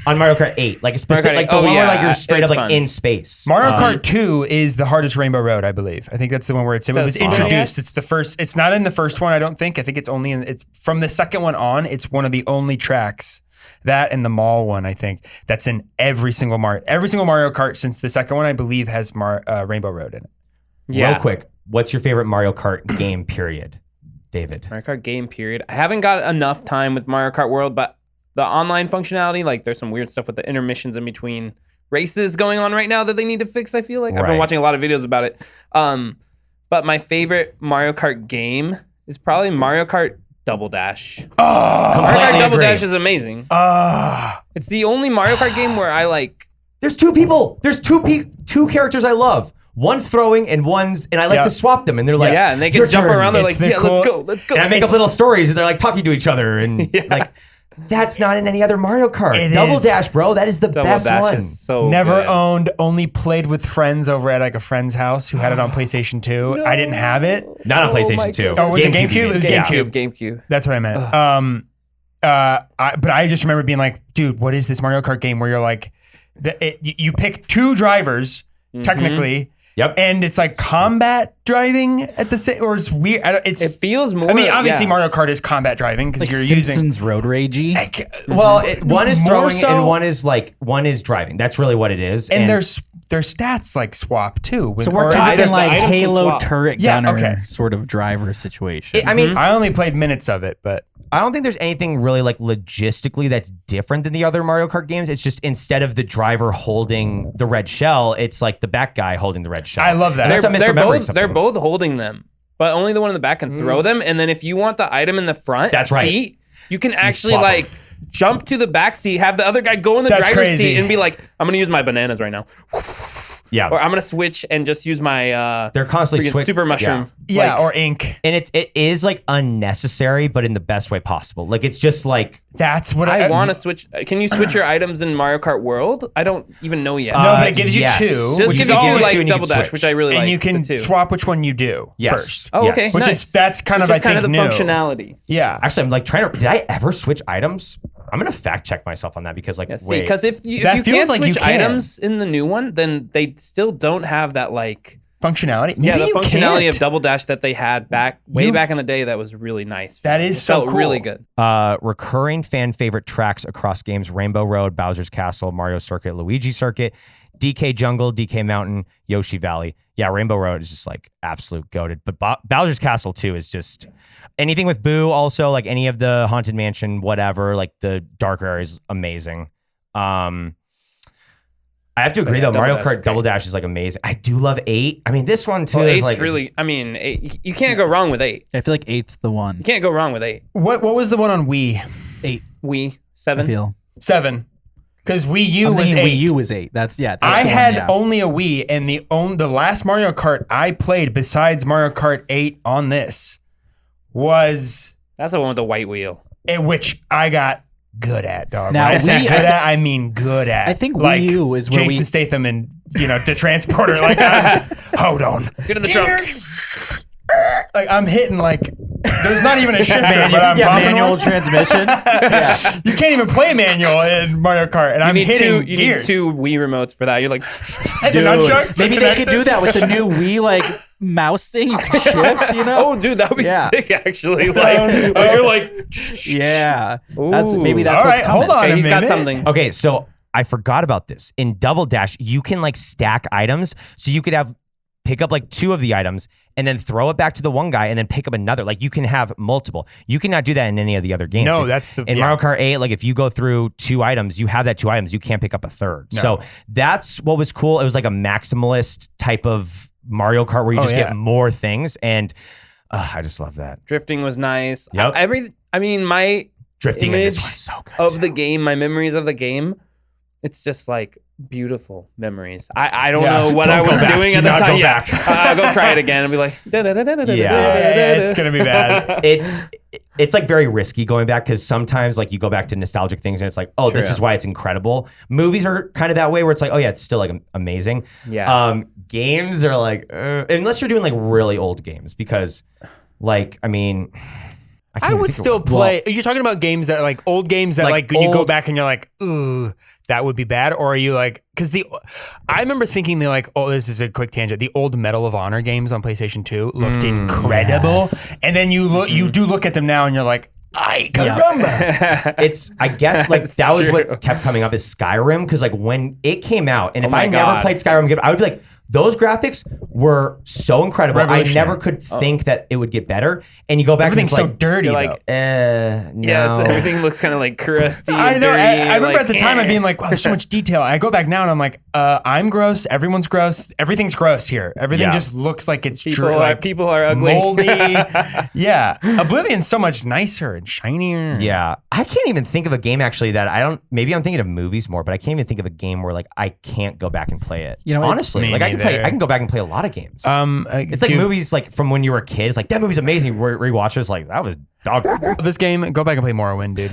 on Mario Kart 8. Like a Mario specific, Kart like 8. the Oh, one where yeah, like you're straight it's up like fun. in space. Mario Kart 2 is the hardest Rainbow Road, I believe. I think that's the one where it was Says fun. introduced. It's the first. It's not in the first one, I don't think. I think it's only it's from the second one on. It's one of the only tracks. That and the mall one, I think, that's in every single Mario Kart since the second one, I believe, has Rainbow Road in it. Yeah. Real quick, what's your favorite Mario Kart game period, David? Mario Kart game period. I haven't got enough time with Mario Kart World, but the online functionality, like there's some weird stuff with the intermissions in between races going on right now that they need to fix. I feel like I've Right. been watching a lot of videos about it. But my favorite Mario Kart game is probably Mario Kart Double Dash. Mario Kart Completely Double agree. Dash is amazing. It's the only Mario Kart game where I like. There's two people. There's two characters I love. One's throwing and I like Yeah. to swap them. And they're like, Yeah, and they "Your can jump turn." around. They're It's like, the yeah, let's cool- go, let's go. And I make up little stories and they're like talking to each other. And Yeah. like, that's not in any other Mario Kart. It Double is. Dash, bro. That is the Double best Dash one. is so Never good. owned, only played with friends over at like a friend's house who had it on PlayStation 2. I didn't have it. Not on Oh my PlayStation 2. Oh, was it GameCube, GameCube? you It was mean. Yeah. GameCube. That's what I meant. But I just remember being like, dude, what is this Mario Kart game where you're like You pick two drivers technically. Yep. And it's like combat driving at the same, or it's weird. It feels more. I mean, obviously yeah. Mario Kart is combat driving because Like you're Simpsons Road Ragey. Well, one is More throwing so- and one is driving. That's really what it is. and their stats like swap too. So Or we're is it talking the like items can Halo swap. turret Yeah, gunner okay. sort of driver situation. I mean, I only played minutes of it, but I don't think there's anything really like logistically that's different than the other Mario Kart games. It's just instead of the driver holding the red shell, it's like the back guy holding the red shell. I love that. Unless I'm They're misremembering both something. holding them, but only the one in the back can throw them. And then if you want the item in the front That's right. seat, you can actually swap 'em. like jump to the back seat, have the other guy go in the That's driver's crazy. seat, and be like, "I'm gonna use my bananas right now," Yeah. or "I'm gonna switch and just use my They're constantly freaking switch- super mushroom." yeah, Like, or ink. And it is like unnecessary, but in the best way possible. Like it's just like That's what I want to switch. Can you switch your items in Mario Kart World? I don't even know yet. No, but it gives you yes. two, Just which give is you all, two you like two and you double can dash, switch. which I really like. and you can the two. swap which one you do Yes. first. Oh, Yes. okay, Which nice. is that's kind of Just I think kind of the new. functionality. Yeah, actually I'm like trying to. Did I ever switch items? I'm gonna fact check myself on that because like Yeah, see, wait. because if you That can't feels like you switch can. items in the new one, then they still don't have that like functionality. Maybe the you functionality can't. of double dash that they had way back in the day. That was really nice. That is It so felt cool. really good. Recurring fan favorite tracks across games: Rainbow Road, Bowser's Castle, Mario Circuit, Luigi Circuit, DK Jungle, DK Mountain, Yoshi Valley. Yeah, Rainbow Road is just like absolute goated. But Bowser's Castle too is just anything with Boo. Also, like any of the Haunted Mansion, whatever. Like the dark area is amazing. I have to agree yeah, though. Double Mario Dash Kart is Double great. Dash is like amazing. I do love 8. I mean, this one too Well, is 8's like really. I mean, you can't go wrong with 8. I feel like 8's the one. You can't go wrong with 8. What was the one on Wii? 8. Wii I 7. feel. 7. Because Wii U I'm was thinking 8. Wii U was 8. That's I the one, had yeah. only a Wii, and the last Mario Kart I played besides Mario Kart 8 on this was That's the one with the white wheel. which I got good at, dog. Now, When I say Wii- good at, I mean good at. I think Wii like U is where Jason we- Statham and the transporter. Like, hold on, Get in the trunk. like I'm hitting like. There's not even a shifter, but I'm bumping manual one. transmission. You can't even play manual in Mario Kart, and I'm hitting you gears. need 2 Wii remotes for that. You're like, And the nunchucks Maybe they could connected. do that with the new Wii like mouse thing. You can shift, you know? oh, dude, that would be Yeah. sick. Actually, like you're like, Yeah. That's Ooh. that's All what's right, coming. hold on okay, a he's got minute. something. Okay, so I forgot about this. In Double Dash, you can like stack items. So you could pick up like 2 of the items and then throw it back to the one guy and then pick up another. Like you can have multiple. You cannot do that in any of the other games. No, that's the- in yeah. Mario Kart 8, like if you go through 2 items, you have that 2 items. You can't pick up a third. No. So that's what was cool. It was like a maximalist type of Mario Kart where you just yeah. get more things. And I just love that. Drifting was nice. Yep. My Drifting in this image one's so good. of too. the game, my memories of the game, it's just like beautiful memories. I don't Yeah. know what Don't I go was back. doing Do at the not time. go Yeah. back. I'll go try it again and be like, Yeah, it's gonna be bad. It's like very risky going back because sometimes like you go back to nostalgic things and it's like, oh, this True. is why it's incredible. Movies are kind of that way where it's like, oh yeah, it's still like amazing. Yeah. Games are like, unless you're doing like really old games because like, I mean, I can't even would think of still one. play. Are you talking about games that like old games that Like like you go old- back and you're like, ooh, that would be bad? Or are you like, because I remember thinking like, oh, this is a quick tangent. The old Medal of Honor games on PlayStation 2 looked incredible, and then you look, you do look at them now, and you're like, ay caramba. It's, I guess, like That's that was true. what kept coming up is Skyrim because like when it came out, and if my I never God. played Skyrim again, I would be like, those graphics were so incredible. I Revolutionary. never could think that it would get better. And you go back Everything's and so it's like, dirty. You're like, though. no. Yeah, everything looks kind of like crusty. I and know. Dirty, I remember like, at the time being like, wow, there's so much detail. I go back now and I'm like, I'm gross. Everyone's gross. Everything's gross here. Everything Yeah. just looks like it's people are ugly. moldy. Yeah. Oblivion's so much nicer and shinier. Yeah. I can't even think of a game actually that maybe I'm thinking of movies more, but I can't even think of a game where like I can't go back and play it. You know, honestly, Me like I neither. can go back and play a lot of games. It's like dude, movies like from when you were a kid. It's like that movie's amazing. You rewatch it, it's like that was dog. This game, go back and play Morrowind, dude.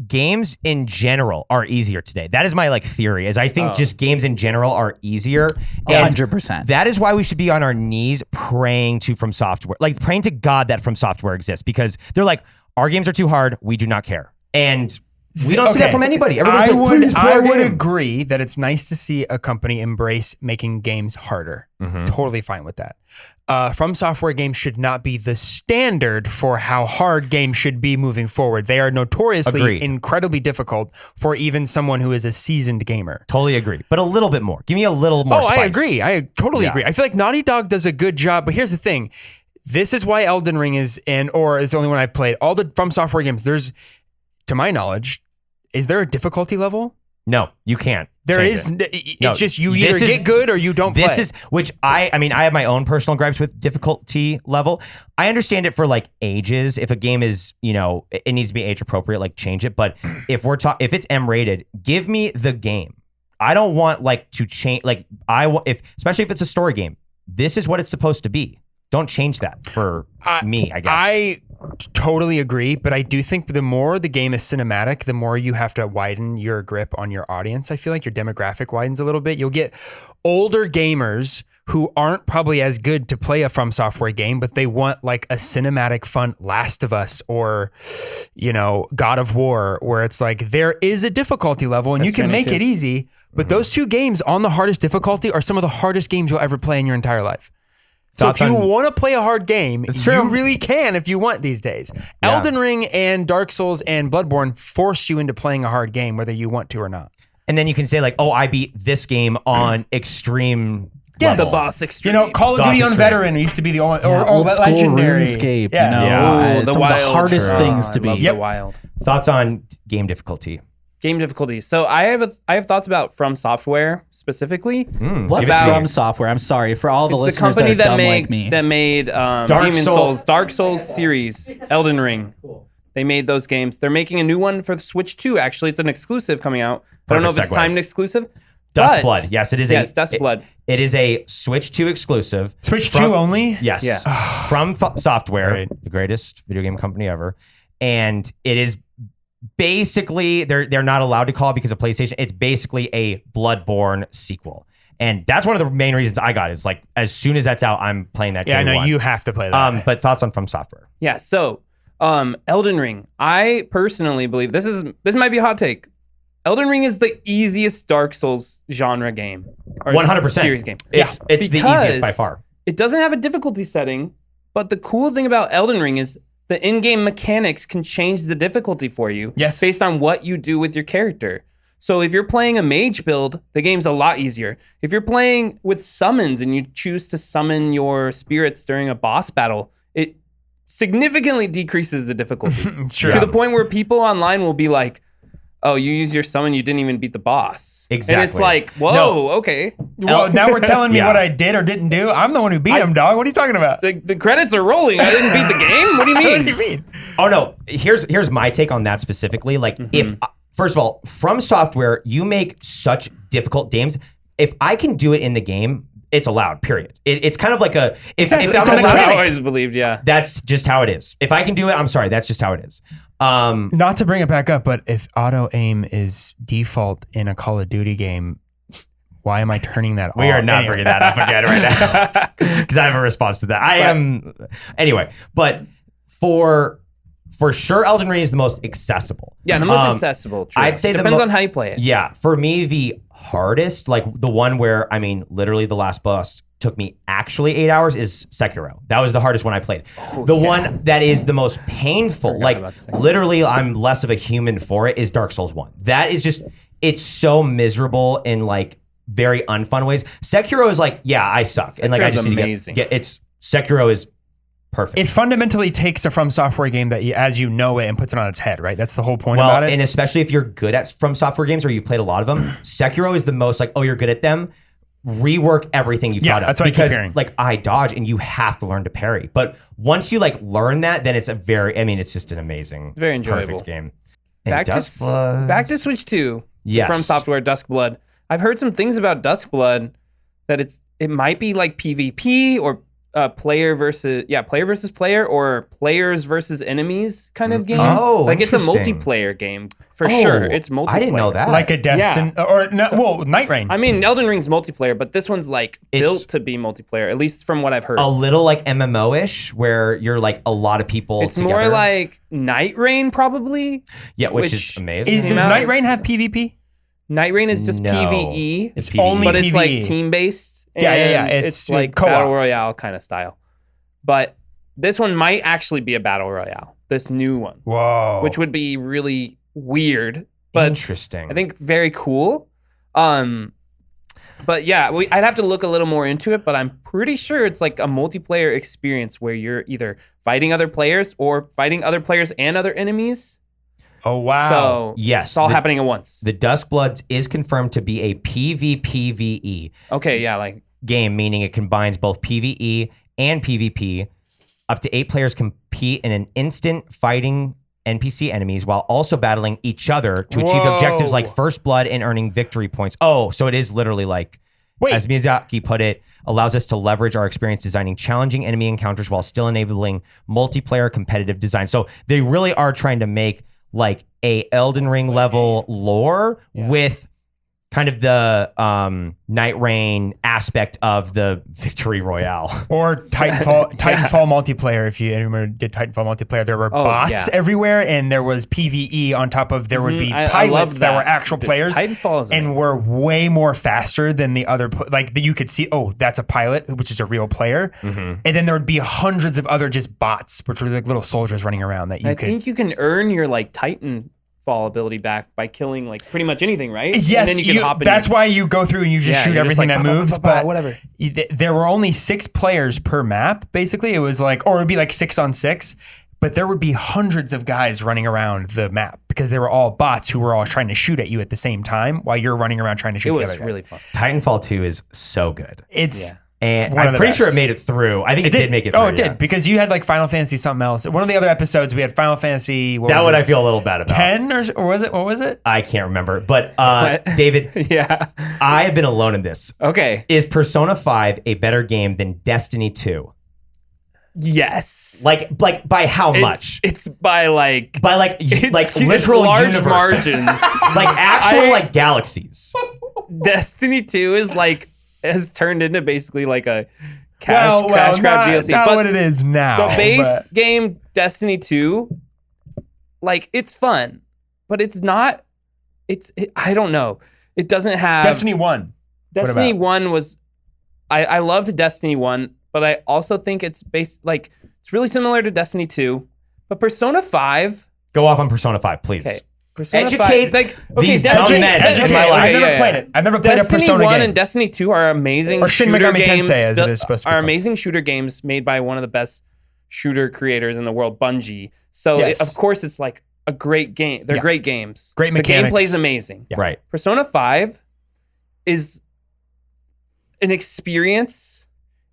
Games in general are easier today. That is my like theory. Is I think just games in general are easier. And 100%. that is why we should be on our knees praying to From Software, like praying to God that From Software exists because they're like, our games are too hard. We do not care. And We don't see that from anybody. Everyone's I like, would, "Please play I our would game." agree that it's nice to see a company embrace making games harder. Totally fine with that. From Software games should not be the standard for how hard games should be moving forward. They are notoriously Agreed. incredibly difficult for even someone who is a seasoned gamer. Totally agree. But a little bit more. Give me a little more spice. I agree. I totally agree. I feel like Naughty Dog does a good job, but here's the thing. This is why Elden Ring is the only one I've played. All the From Software games, there's, to my knowledge, is there a difficulty level? No, you can't. There change is. it. It's No, just you this either is- get good or you don't play. This is, which I have my own personal gripes with difficulty level. I understand it for like ages. If a game is, it needs to be age appropriate, like change it. But if it's M rated, give me the game. I don't want like to change, like especially if it's a story game, this is what it's supposed to be. Don't change that for me, I guess. I totally agree, but I do think the more the game is cinematic, the more you have to widen your grip on your audience. I feel like your demographic widens a little bit. You'll get older gamers who aren't probably as good to play a From Software game, but they want like a cinematic, fun Last of Us or, God of War, where it's like there is a difficulty level and you can make it easy. But those two games on the hardest difficulty are some of the hardest games you'll ever play in your entire life. So Thoughts if you on- want to play a hard game, true. you really can if you want these days. Yeah. Elden Ring and Dark Souls and Bloodborne force you into playing a hard game whether you want to or not. And then you can say like, oh, I beat this game on extreme. Yes. level. The boss extreme. Call of Boss Duty on extreme. Veteran used to be the only or old school legendary. RuneScape, Yeah. Ooh, it's the some of the wild. hardest Oh, things to I love beat. the wild. Thoughts on game difficulty? Game difficulty. So I have thoughts about From Software specifically. What's Give it to me. From Software? I'm sorry for all the It's the listeners company that are that dumb like me. made Dark Souls series, Elden Ring. They made those games. They're making a new one for the Switch 2. Actually, it's an exclusive coming out. I don't know if Perfect it's segue. timed exclusive. Dusk but- Blood. Yes, it is. Yes, Dusk Blood. It is a Switch 2 exclusive. Switch From- 2 only? Yes. Yeah. From Software, Right. the greatest video game company ever. And it is basically, they're not allowed to call it because of PlayStation. It's basically a Bloodborne sequel. And that's one of the main reasons I got it, is like, as soon as that's out, I'm playing that Yeah, I day know one. you have to play that. But thoughts on From Software? Yeah. So, Elden Ring. I personally believe this might be a hot take. Elden Ring is the easiest Dark Souls genre game. Or 100%. series game. It's the easiest by far. It doesn't have a difficulty setting, but the cool thing about Elden Ring is the in-game mechanics can change the difficulty for you Yes. based on what you do with your character. So if you're playing a mage build, the game's a lot easier. If you're playing with summons and you choose to summon your spirits during a boss battle, it significantly decreases the difficulty. Sure. To the point where people online will be like, oh, you use your summon, you didn't even beat the boss. And it's Exactly. like, whoa, No. okay. Well, now we're telling me Yeah. what I did or didn't do. I'm the one who beat him, dog. What are you talking about? The credits are rolling. I didn't beat the game? What do you mean? What do you mean? Oh no, here's my take on that specifically. Like, if first of all, From Software, you make such difficult games. If I can do it in the game, it's allowed. Period. It's kind of like a if It's I'm a allowed, That's what I mechanic. always believed, yeah. that's just how it is. If I can do it, I'm sorry, that's just how it is. Not to bring it back up, but if auto aim is default in a Call of Duty game, why am I turning that We off? are not Anyway. bringing that up again right now because I have a response to that. I am anyway, but for sure, Elden Ring is the most accessible. Yeah, the most accessible. True. I'd say the depends mo- on how you play it. Yeah, for me, the hardest, like the one where, I mean, literally the last boss took me actually 8 hours, is Sekiro. That was the hardest one I played. The one that is the most painful, like about Sekiro. literally I'm less of a human for it, is Dark Souls 1. That is just, it's so miserable in like very unfun ways. Sekiro is like, yeah, I suck. And like, I Sekiro's just need amazing. to get it's, Sekiro is perfect. It fundamentally takes a From Software game that as you know it and puts it on its head, right? That's the whole point Well, about it. and especially if you're good at From Software games or you've played a lot of them, Sekiro is the most like, oh, you're good at them. Rework everything you've Yeah, thought of. that's what I keep because hearing. like I dodge and you have to learn to parry. But once you like learn that, then it's it's just an amazing, Very enjoyable. perfect game. And Back Duskblood- to Switch 2. Yes. From Software Dusk Blood. I've heard some things about Dusk Blood that it might be like PvP or player versus player or players versus enemies kind of game. Oh, like it's a interesting. multiplayer game for sure. Oh, It's multiplayer. I didn't know that. Like a Destiny or no, well, Night Rain. I mean, Elden Ring's multiplayer, but this one's like It's- built to be multiplayer, at least from what I've heard. a little like MMO-ish, where you're like a lot of people It's together. more like Night Rain, probably. yeah, which which is amazing. Came Does out Night as- Rain have PvP? Night Rain is just No. PvE, It's only PvE. but it's like PvE. team-based. Yeah. and It's like co-op. battle royale kind of style. But this one might actually be a battle royale. This new one, Whoa. which would be really weird, but Interesting. I think very cool. But yeah, I'd have to look a little more into it, but I'm pretty sure it's like a multiplayer experience where you're either fighting other players or fighting other players and other enemies. Oh wow. So Yes, it's all the- happening at once. the Duskbloods is confirmed to be a PvPvE Okay, yeah, like game, meaning it combines both PvE and PvP. Up to 8 players compete in an instant fighting NPC enemies while also battling each other to achieve Whoa. objectives like first blood and earning victory points. Oh, so it is literally like, Wait. as Miyazaki put it, allows us to leverage our experience designing challenging enemy encounters while still enabling multiplayer competitive design. So they really are trying to make like a Elden Ring level lore with kind of the Night Rain aspect of the Victory Royale. Or Titanfall multiplayer. If you ever did Titanfall multiplayer, there were Oh, bots yeah. everywhere, and there was PVE on top of. There would be I pilots loved that were that. actual The players, Titanfall is and were way more faster than the other. You could see, oh, that's a pilot, which is a real player, and then there would be hundreds of other just bots, which were like little soldiers running around that you I could. think you can earn your like Titanfall ability back by killing like pretty much anything, right? Yes, and then you can hop in. that's why you go through and you just Yeah, shoot you're just everything like, that bah, bah, moves. bah, bah, But whatever. There were only 6 players per map. Basically, it was like, or it'd be like 6 on 6. But there would be hundreds of guys running around the map because they were all bots who were all trying to shoot at you at the same time while you're running around trying to shoot It the was other guy. really fun. Titanfall 2 is so good. It's Yeah. And one of I'm the pretty sure it best. made it through. I think it did make it through. Oh, it yeah. did because you had like Final Fantasy something else. One of the other episodes we had Final Fantasy. What That was one it? I feel a little bad about. 10 or was it? What was it? I can't remember. But What? David, Yeah. I have been alone in this. Okay. Is Persona 5 a better game than Destiny 2? Yes. Like by how much? It's by like By like it's literal large universes. margins. Like actual I- like galaxies. Destiny 2 is like has turned into basically like a cash grab DLC. Not But what it is now. the base but- game Destiny 2, like it's fun, but it's not. I don't know. It doesn't have Destiny 1. Destiny about? 1 was. I loved Destiny 1, but I also think it's it's really similar to Destiny 2. But Persona 5. Go off on Persona 5, please. Okay. Persona Educate 5, like, these Destiny- dumb men Educate. in my life. I've never yeah, played yeah. it. I've never played Destiny a Persona 1 game. and Destiny 2 are amazing Or Shin shooter Megami games. Tensei, as it is supposed to be are called. amazing shooter games made by one of the best shooter creators in the world, Bungie. So Yes. of course it's like a great game. They're Yeah. great games. Great The mechanics. gameplay is amazing. Right. Persona 5 is an experience.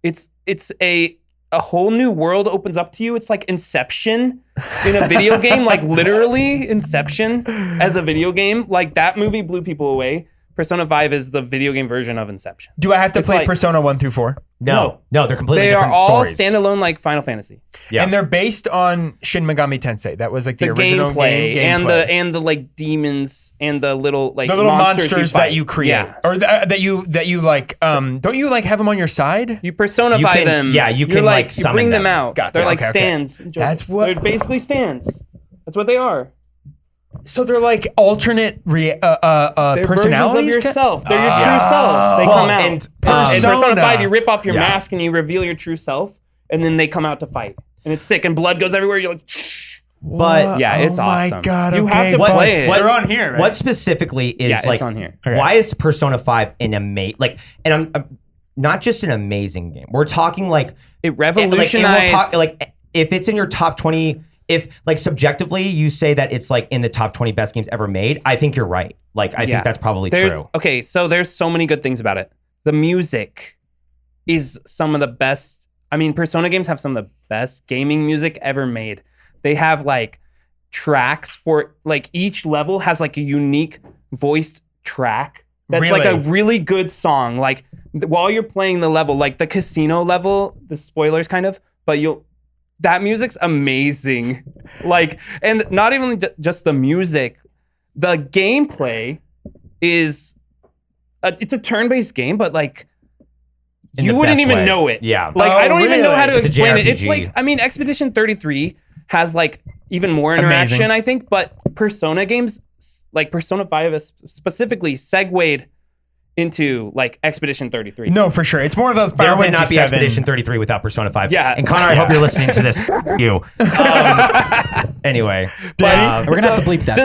It's a whole new world opens up to you. It's like Inception in a video game, like literally Inception as a video game. Like that movie blew people away. Persona 5 is the video game version of Inception. Do I have to It's play like- Persona 1 through 4? No, they're completely They are different all stories. standalone like Final Fantasy. Yeah. And they're based on Shin Megami Tensei. That was like the, The original gameplay game. and the like demons and the little like the little monsters that fight. you create, Yeah. or that you like. Don't you like have them on your side? You personify can- them. yeah, you You're can, like, you summon bring them them. out. Gotcha. They're like Okay, okay. stands. That's what- They're basically stands. That's what they are. So they're like alternate They're personalities versions of yourself. They're your true self. They Well, come out. and, in Persona Persona. 5, you rip off your Yeah. mask and you reveal your true self, and then they come out to fight. And it's sick, and blood goes everywhere. You're like, But yeah, it's oh awesome. my god! You okay, have to but play it. They're on here. Right? what specifically is Yeah, it's like on here. Okay. why is Persona 5 an amazing and I'm not just an amazing game. We're talking like it and, revolutionized. if it's in your top 20, if like subjectively you say that it's like in the top 20 best games ever made, I think you're right. Like I Yeah. think that's probably There's- true. Okay, so there's so many good things about it. The music is some of the best. I mean, Persona games have some of the best gaming music ever made. They have like tracks for like each level has like a unique voiced track that's like a Really? really good song. Like while you're playing the level, like the casino level, the spoilers kind of, but that music's amazing. Like, and not even just the music, the gameplay is, it's a turn-based game, but like, In you the wouldn't best even way. know it. Yeah. Like, I don't even know how to It's a explain it. It's JRPG. like, I mean, Expedition 33 has like even more interaction, Amazing. I think, but Persona games, like Persona 5 is specifically segued into like Expedition 33. No, for sure. It's more of a There Final would not Fantasy be VII. Expedition 33 without Persona 5. Yeah. And Connor, I hope you're listening to this. You. Anyway. Daddy, We're gonna have to bleep that. dude.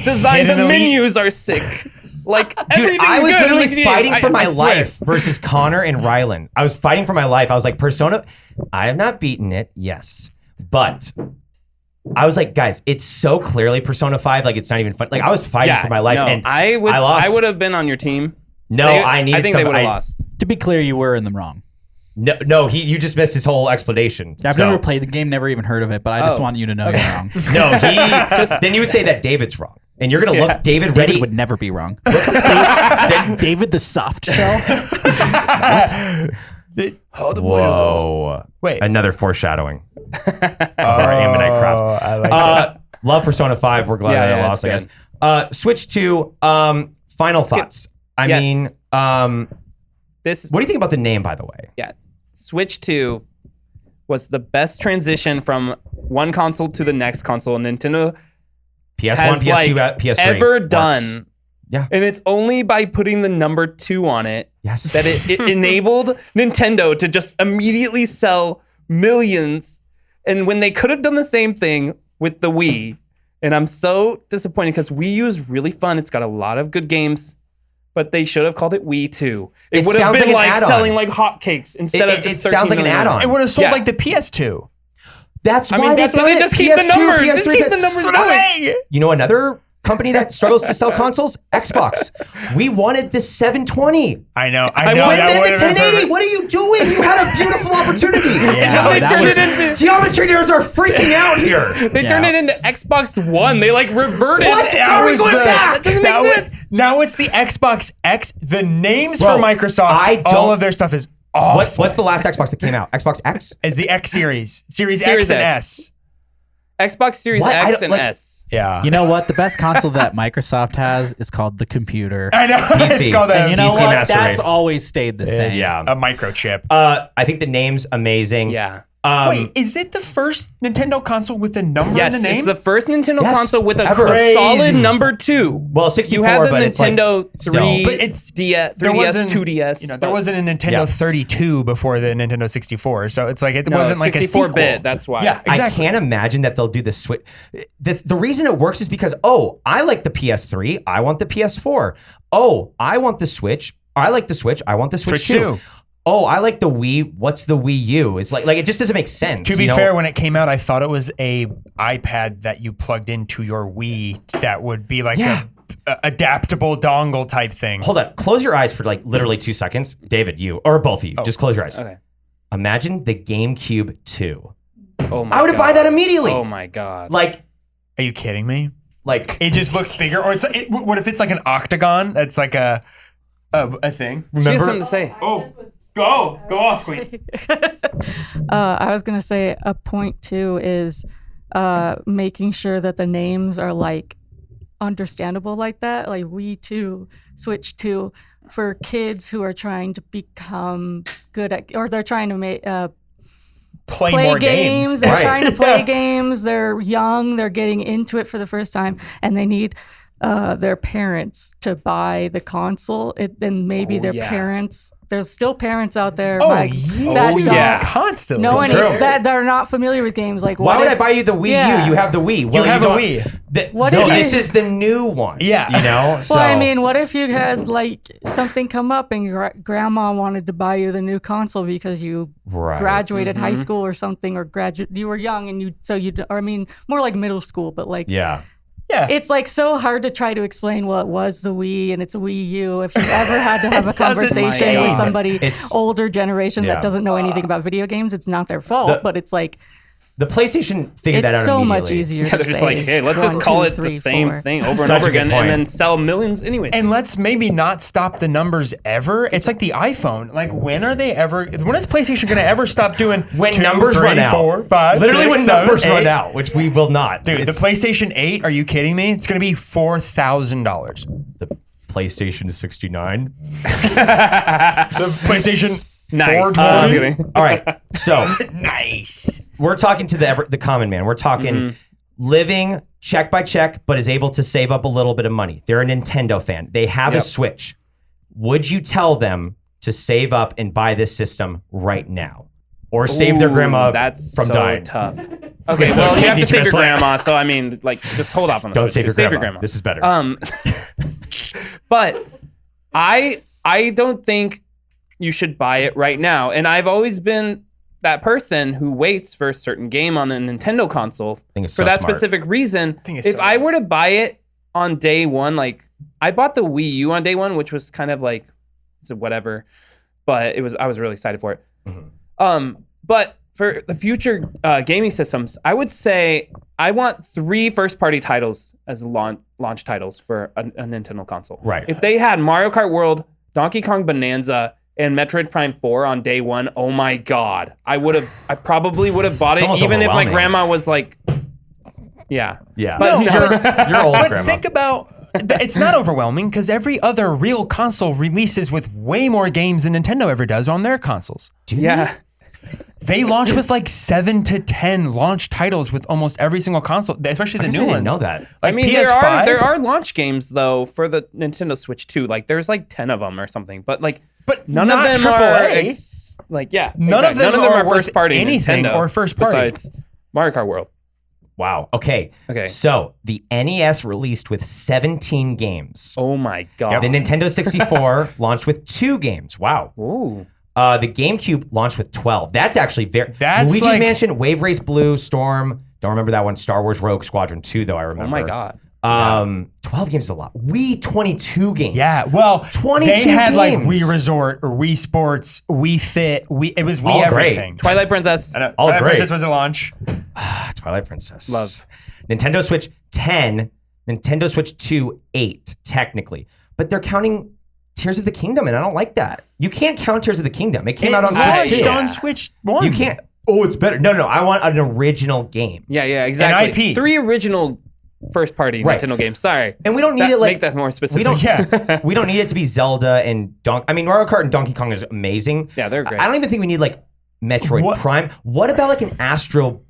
Design, Hidden the Elite. menus are sick. Like, Dude, everything's I was good. literally Like, fighting for I my swear. life versus Connor and Rylan. I was fighting for my life. I was like, Persona, I have not beaten it, yes. But I was like, guys, it's so clearly Persona 5, like it's not even fun. Like I was fighting for my life no, and I lost. would have been on your team. No, I needed I think they would have somebody. lost. To be clear, you were in the wrong. No, you just missed his whole explanation. I've So- never played the game, never even heard of it, but I just Oh. want you to know you're wrong. No, then you would say that David's wrong. And you're going to look David ready. David would never be wrong. David the soft shell? Whoa. Wait. Another foreshadowing of our Ammonite craft. I like that. Love Persona 5. We're glad Yeah, that I yeah, lost, I it's guess. Switch to final thoughts. I Yes. mean, This what do you think about the name, by the way? yeah, Switch 2 was the best transition from one console to the next console Nintendo PS1, has PS2, like PS3. ever works. done. Yeah. And it's only by putting the number 2 on it Yes. that it enabled Nintendo to just immediately sell millions. And when they could have done the same thing with the Wii, and I'm so disappointed because Wii U is really fun. It's got a lot of good games, but they should have called it Wii 2. It It would have sounds been like like, an add-on. selling like hotcakes instead of It just sounds like an 13 million. add-on. It would have sold Yeah. like the PS2. That's I why mean, they've that's why done they it. just keep the PS2, numbers. PS3, Just keep the numbers That's what I'm going. saying. You know another company that struggles to sell consoles? Xbox. We wanted the 720. I know. I I know. wanted When that did would've the been 1080? perfect. What are you doing? You had a beautiful opportunity. Yeah, They that turned was- it into Geometry nerds are freaking out here. they turned it into Xbox One. They like reverted. What? That Are we was going the- back? That doesn't make Now it- sense. Now it's the Xbox X. The names Bro, for Microsoft, I all don't- of their stuff is awful. What's the last Xbox that came out? Xbox X? Is the X series, Series Series X and X. S. Xbox Series What? I X don't- and like- S. Yeah. You know what? The best console that Microsoft has is called the computer. I know. PC. It's called a And you know PC what? Master That's Race. always stayed the same. Yeah. a microchip. I think the name's amazing. Yeah. Wait, is it the first Nintendo console with a number Yes, in the name? it's the first Nintendo Yes, console with a ever. solid Crazy. number 2. Well, 64, You had the but it's like Nintendo still. 3, But it's- DS, there 3DS, wasn't 2DS. You know, there wasn't a Nintendo Yeah. 32 before the Nintendo 64, so it's like it no, wasn't like a 64-bit. sequel. That's why. Yeah, exactly. I can't imagine that they'll do the switch. The reason it works is because, I like the PS3. I want the PS4. I want the Switch. I like the Switch. I want the Switch, Switch too. 2. I like the Wii. What's the Wii U? It's like it just doesn't make sense. To be you know? fair, when it came out, I thought it was a iPad that you plugged into your Wii that would be like Yeah. a adaptable dongle type thing. Hold on. Close your eyes for like literally 2 seconds. David, you, or both of you, just close your eyes. Okay. Imagine the GameCube 2. Oh my I would have buy God. that immediately. Oh my God. Like, Are you kidding me? like It just looks bigger, or what if it's like an octagon? That's like a thing. She has Remember? something to say. Oh, go off, Queen. I was gonna say a point too is making sure that the names are like understandable like that, like Wii 2, Switch 2, for kids who are trying to become good at, or they're trying to make Play play more games. games. They're Right. trying to play Yeah. games. They're young. They're getting into it for the first time, and they need their parents to buy the console. Then maybe Oh, their yeah. parents. There's still parents out there. Oh, like, yeah. that Oh, don't yeah. Constantly. know It's any true. that are not familiar with games. Like, why what would if- I buy you the Wii Yeah. U? You have the Wii. Well, have a don't- Wii. What no, if you- this is the new one. Yeah. You know? So, Well, I mean, what if you had like something come up and your grandma wanted to buy you the new console because you Right. graduated high school or something, or you were young and or I mean, more like middle school, but like Yeah. Yeah. it's like so hard to try to explain what was the Wii and it's a Wii U. If you've ever had to have a It's such a conversation shame. with somebody It's- older generation Yeah. that doesn't know anything about video games, it's not their fault, The- but it's like The PlayStation figured that out It's so much immediately. easier. Yeah, to they're just say like, is hey, let's just 1, call 2, it the 3, same 4. thing over and Such over a good again, point. and then sell millions anyway. And let's maybe not stop the numbers ever. It's like the iPhone. Like, when are they ever? When is PlayStation going to ever stop doing When 2, numbers 3, run out. 4, 5, Literally 6, when 7, numbers 8? run out, which we will not. Dude, the It's- PlayStation 8, are you kidding me? It's going to be $4,000. the PlayStation 69. The PlayStation Nice. 420? I was kidding. All right. So Nice. we're talking to the common man. We're talking living check by check, but is able to save up a little bit of money. They're a Nintendo fan. They have a Yep. Switch. Would you tell them to save up and buy this system right now? Or save their Ooh, grandma that's from so dying? tough. Okay, well, you have to save your transplant. grandma. So I mean, like, just hold off on the Don't Switch. save your grandma. This is better. But I don't think you should buy it right now. And I've always been that person who waits for a certain game on a Nintendo console think it's for so that smart. specific reason. think it's If so I nice. were to buy it on day one, like I bought the Wii U on day one, which was kind of like it's a whatever, but I was really excited for it. But for the future gaming systems, I would say I want 3 first-party titles as launch titles for a Nintendo console. Right. If they had Mario Kart World, Donkey Kong Bonanza, and Metroid Prime 4 on day one, oh my god, I probably would have bought It's it almost even if my overwhelming. grandma was like, yeah. Yeah. But no. You're old, But grandma. think about, it's not overwhelming because every other real console releases with way more games than Nintendo ever does on their consoles. Yeah. They launch with like 7 to 10 launch titles with almost every single console, especially the I guess new I ones. didn't know that. Like I mean, PS5. there are launch games though for the Nintendo Switch too. Like there's like 10 of them or something, but like But none not of them AAA. are None of them are worth first party anything Nintendo or first party. besides Mario Kart World. Wow. Okay. Okay. So the NES released with 17 games. Oh my god. The Nintendo 64 launched with 2 games. Wow. Ooh. The GameCube launched with 12. That's actually very. That's Luigi's like- Mansion, Wave Race Blue, Storm. Don't remember that one. Star Wars Rogue Squadron 2, though, I Oh remember. my god. 12 games is a lot. Wii, 22 games. Yeah, well, 22 they had like games. Wii Resort or Wii Sports, Wii Fit, it was Wii All great. everything. Twilight Princess. I know. All Twilight great. Princess was a launch. Twilight Princess. Love. Nintendo Switch 10, Nintendo Switch 2, 8, technically. But they're counting Tears of the Kingdom, and I don't like that. You can't count Tears of the Kingdom. It came out on Switch launched 2. on Switch 1. You can't. Oh, it's better. No, I want an original game. Yeah, exactly. IP. 3 original first party Right. Nintendo games. Sorry. And we don't need it like make that more specific. we don't. Yeah. We don't need it to be Zelda and I mean, Mario Kart and Donkey Kong is amazing. Yeah, they're great. I don't even think we need like Metroid What- Prime. What about like an Astro,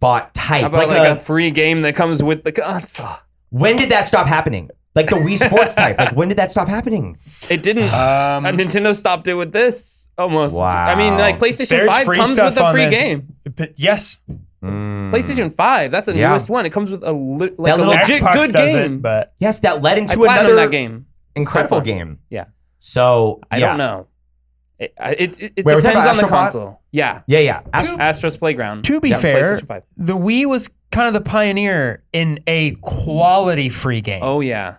bot type? How about like a free game that comes with the console? When did that stop happening? Like the Wii Sports type. Like when did that stop happening? It didn't. Nintendo stopped it with this almost. Wow. I mean, like PlayStation There's 5 free comes stuff with a on free this. game. But yes, PlayStation 5, that's the Yeah. newest one. It comes with a That a little legit Xbox good does game. it, but Yes, that led I into platinumed another that game. incredible So fun. game. Yeah. So I yeah. don't know. It Wait, we're talking depends about on the Astrobot? console. Yeah. Yeah. Astro's Playground. to be Yeah, fair, PlayStation 5. the Wii was kind of the pioneer in a quality free game. Oh yeah.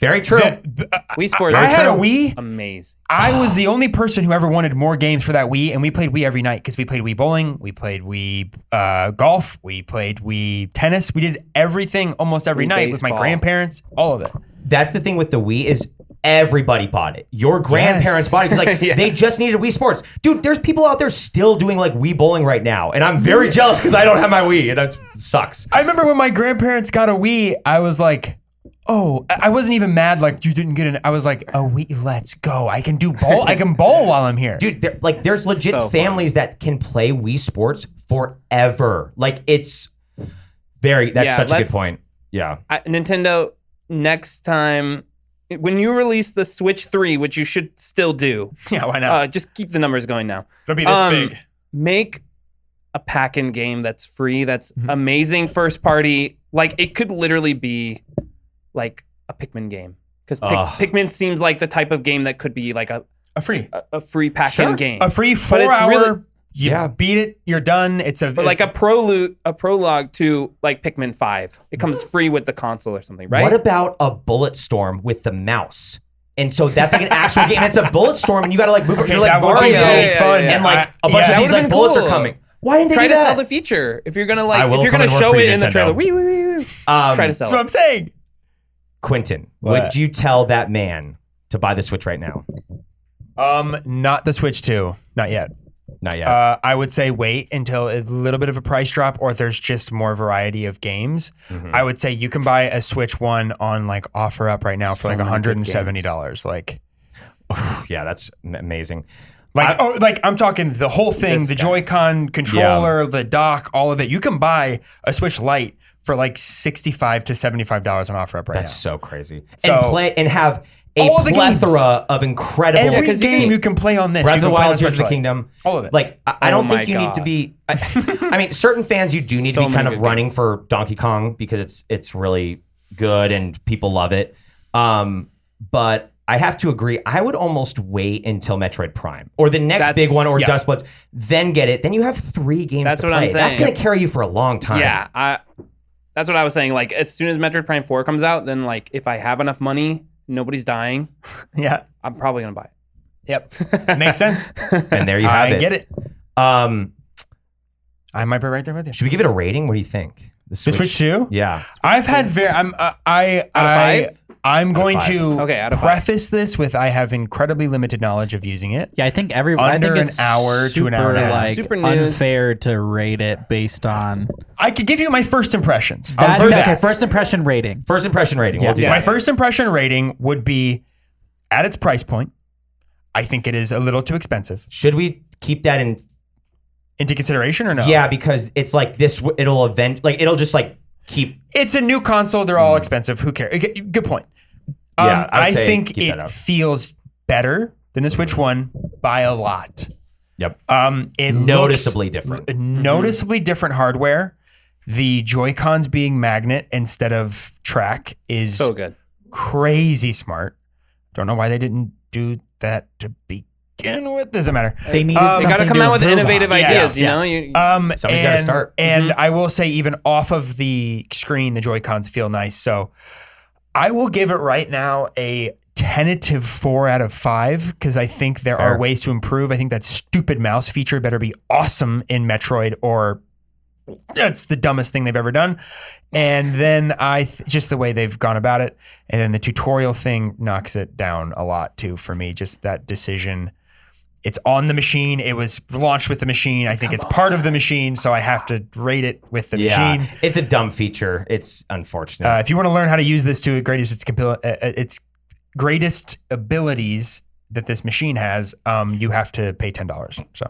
Very true. Wii Sports. I had a true. Wii. Amazing. I was the only person who ever wanted more games for that Wii, and we played Wii every night because we played Wii bowling, we played Wii golf, we played Wii tennis. We did everything almost every Wii night with my baseball. grandparents, all of it. That's the thing with the Wii is everybody bought it. Your grandparents bought it because like Yeah. they just needed Wii Sports. Dude, there's people out there still doing like Wii bowling right now, and I'm very jealous because I don't have my Wii, and that sucks. I remember when my grandparents got a Wii, I was like, oh, I wasn't even mad like you didn't get it. I was like, a Wii, let's go. I can do bowl. I can bowl while I'm here. Dude, there's legit So fun. families that can play Wii Sports forever. Like that's Yeah, such a good let's- point. Yeah. Nintendo, next time when you release the Switch 3, which you should still do, Yeah, why not? just keep the numbers going now. It'll be this big. Make a pack-in game that's free, that's Mm-hmm. amazing first party. Like it could literally be like a Pikmin game. Because Ugh. Pikmin seems like the type of game that could be like a free pack-in game. A free But it's 4-hour. really- You Yeah. beat it. You're done. It's a But like a prologue to like Pikmin 5. It comes free with the console or something, right? What about a bullet storm with the mouse? And so that's like an actual game. It's a bullet storm, and you got to like move. Okay, You're like that would be Mario, really fun. and like a bunch Yeah. of these That like would've been bullets cool. are coming. Why didn't they Try do to that? sell the feature. If you're gonna I will if you're come gonna and work show for it you, in the Nintendo. trailer, try to sell That's what it. I'm saying. Quentin, What? would you tell that man to buy the Switch right now? Not the Switch 2. Not yet. Not yet. I would say wait until a little bit of a price drop, or if there's just more variety of games. I would say you can buy a Switch 1 on like OfferUp right now for like many good $170. Like yeah, that's amazing. I'm talking the whole thing, This the guy. Joy-Con controller, the dock, all of it. You can buy a Switch Lite for like $65 to $75 on OfferUp right That's now. so crazy. So- and play and have a All the games. plethora of incredible Every game you can play on this. Breath you of the can play on Wild, Tears of Switch the Lite. Kingdom. All of it. Like, I don't Oh think my you need to God. be. I mean, certain fans you do need So to be kind many of good running games. for Donkey Kong because it's really good and people love it. But I have to agree. I would almost wait until Metroid Prime or the next That's- big one or yeah. Dust Bloods, then get it. Then you have 3 games That's to what I'm play. That's saying. going to carry you for a long time. Yeah, that's what I was saying. Like as soon as Metroid Prime 4 comes out, then like if I have enough money, nobody's dying, Yeah. I'm probably gonna buy it. Yep. Makes sense. And there you have I it. get it. Um, I might be right there with you. should we give it a rating? What do you think? The Switch 2? Yeah. I've had very. I'm. I. Out of 5? I'm going 5. to Okay, out of 5. preface this with I have incredibly limited knowledge of using it. Yeah, I think I Under think an it's hour to an hour and a super, half. like Super new. unfair to rate it based on I could give you my first impressions. that. I'll do Okay, that. first impression rating. First impression rating. We'll do My that. first impression rating would be at its price point. I think it is a little too expensive. Should we keep that in? Into consideration or no? Yeah, because it's like this. It'll just like keep. It's a new console. They're all expensive. Who cares? Good point. Yeah, I would I say think keep that it up. feels better than the Switch 1 by a lot. Yep. It Noticeably looks different. Noticeably different hardware. The Joy-Cons being magnet instead of track is So good. crazy smart. Don't know why they didn't do that to begin with. Doesn't matter. They needed They They something got to come to out with improve innovative on. ideas. Yes. You know, you, Somebody's gotta and- start. And I will say, even off of the screen, the Joy-Cons feel nice. So I will give it right now a tentative 4 out of 5 because I think there Fair. are ways to improve. I think that stupid mouse feature better be awesome in Metroid, or that's the dumbest thing they've ever done. And then just the way they've gone about it, and then the tutorial thing knocks it down a lot too for me. Just that decision. It's on the machine. It was launched with the machine. I think it's part of the machine, so I have to rate it with the Yeah, machine. it's a dumb feature. It's unfortunate. If you want to learn how to use this to its greatest abilities that this machine has, you have to pay $10. So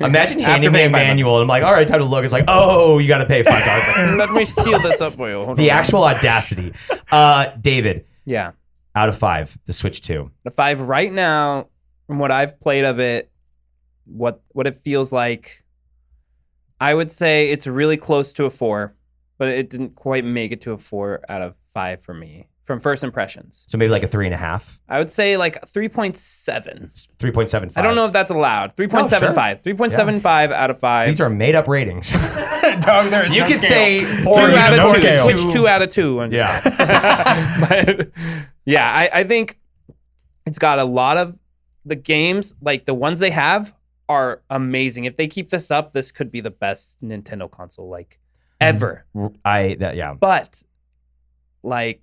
Imagine After handing me a paying $5. manual and I'm like, all right, time to look. It's like, oh, you got to pay $5. let me seal this up for you. Hold The on. actual audacity. David, Yeah. out of 5, the Switch 2. The 5 right now, from what I've played of it, what it feels like, I would say it's really close to a 4, but it didn't quite make it to a 4 out of 5 for me from first impressions. So maybe like a 3.5, I would say like 3.7. 3.75. I don't know if that's allowed. 3.75. 3.75 out of 5. These are made up ratings. Dog, there is You no could scale. say 2 4 There's out no of 2. scale. Switch 2 out of 2. Yeah. But yeah, I think it's got a lot of the games, like the ones they have are amazing. If they keep this up, this could be the best Nintendo console like ever. Yeah. But like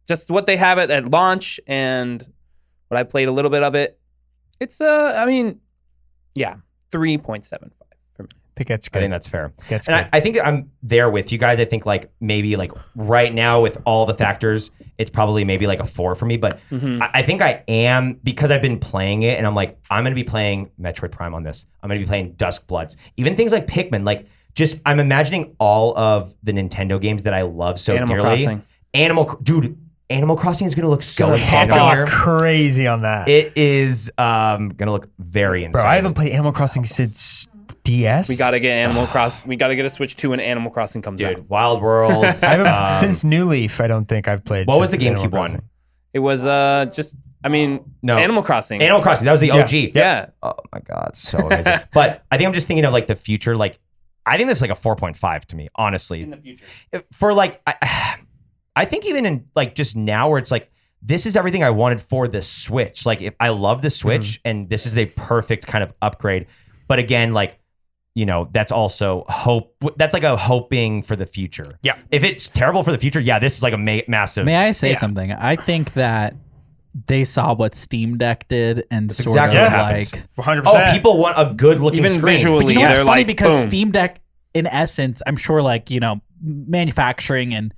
just what they have at launch and what I played a little bit of it, it's I mean, yeah, 3.75 for me. I think that's I good. think that's fair. That's And good. I think I'm there with you guys. I think like maybe like right now with all the factors, it's probably maybe like a 4 for me. But I think I am, because I've been playing it and I'm like, I'm going to be playing Metroid Prime on this. I'm going to be playing Dusk Bloods. Even things like Pikmin, like just I'm imagining all of the Nintendo games that I love so Animal dearly. Crossing. Dude, Animal Crossing is going to look so It's insane on all here. crazy on that. It is going to look very insane. Bro, I haven't played Animal Crossing since DS. We got to get Animal Crossing. We got to get a Switch 2 when Animal Crossing comes out. Dude, Wild Worlds. I haven't since New Leaf. I don't think I've played. What was the since Animal GameCube one? Crossing. It was just, I mean, No. Animal Crossing. Animal Crossing. That was the Yeah. OG. Yeah. Oh my god, so amazing. But I think I'm just thinking of like the future. Like, I think this is like a 4.5 to me, honestly. In the future. For like, I think even in like just now where it's like, this is everything I wanted for the Switch. Like, if I love the Switch and this is a perfect kind of upgrade. But again, like, that's also hope. That's like a hoping for the future. Yeah. If it's terrible for the future, this is like a massive. May I say something? I think that they saw what Steam Deck did and sort exactly of what happened. like 100%. Oh, people want a good looking Even screen. visually, But you know what's they're funny? like, Because boom. Steam Deck, in essence, I'm sure manufacturing and,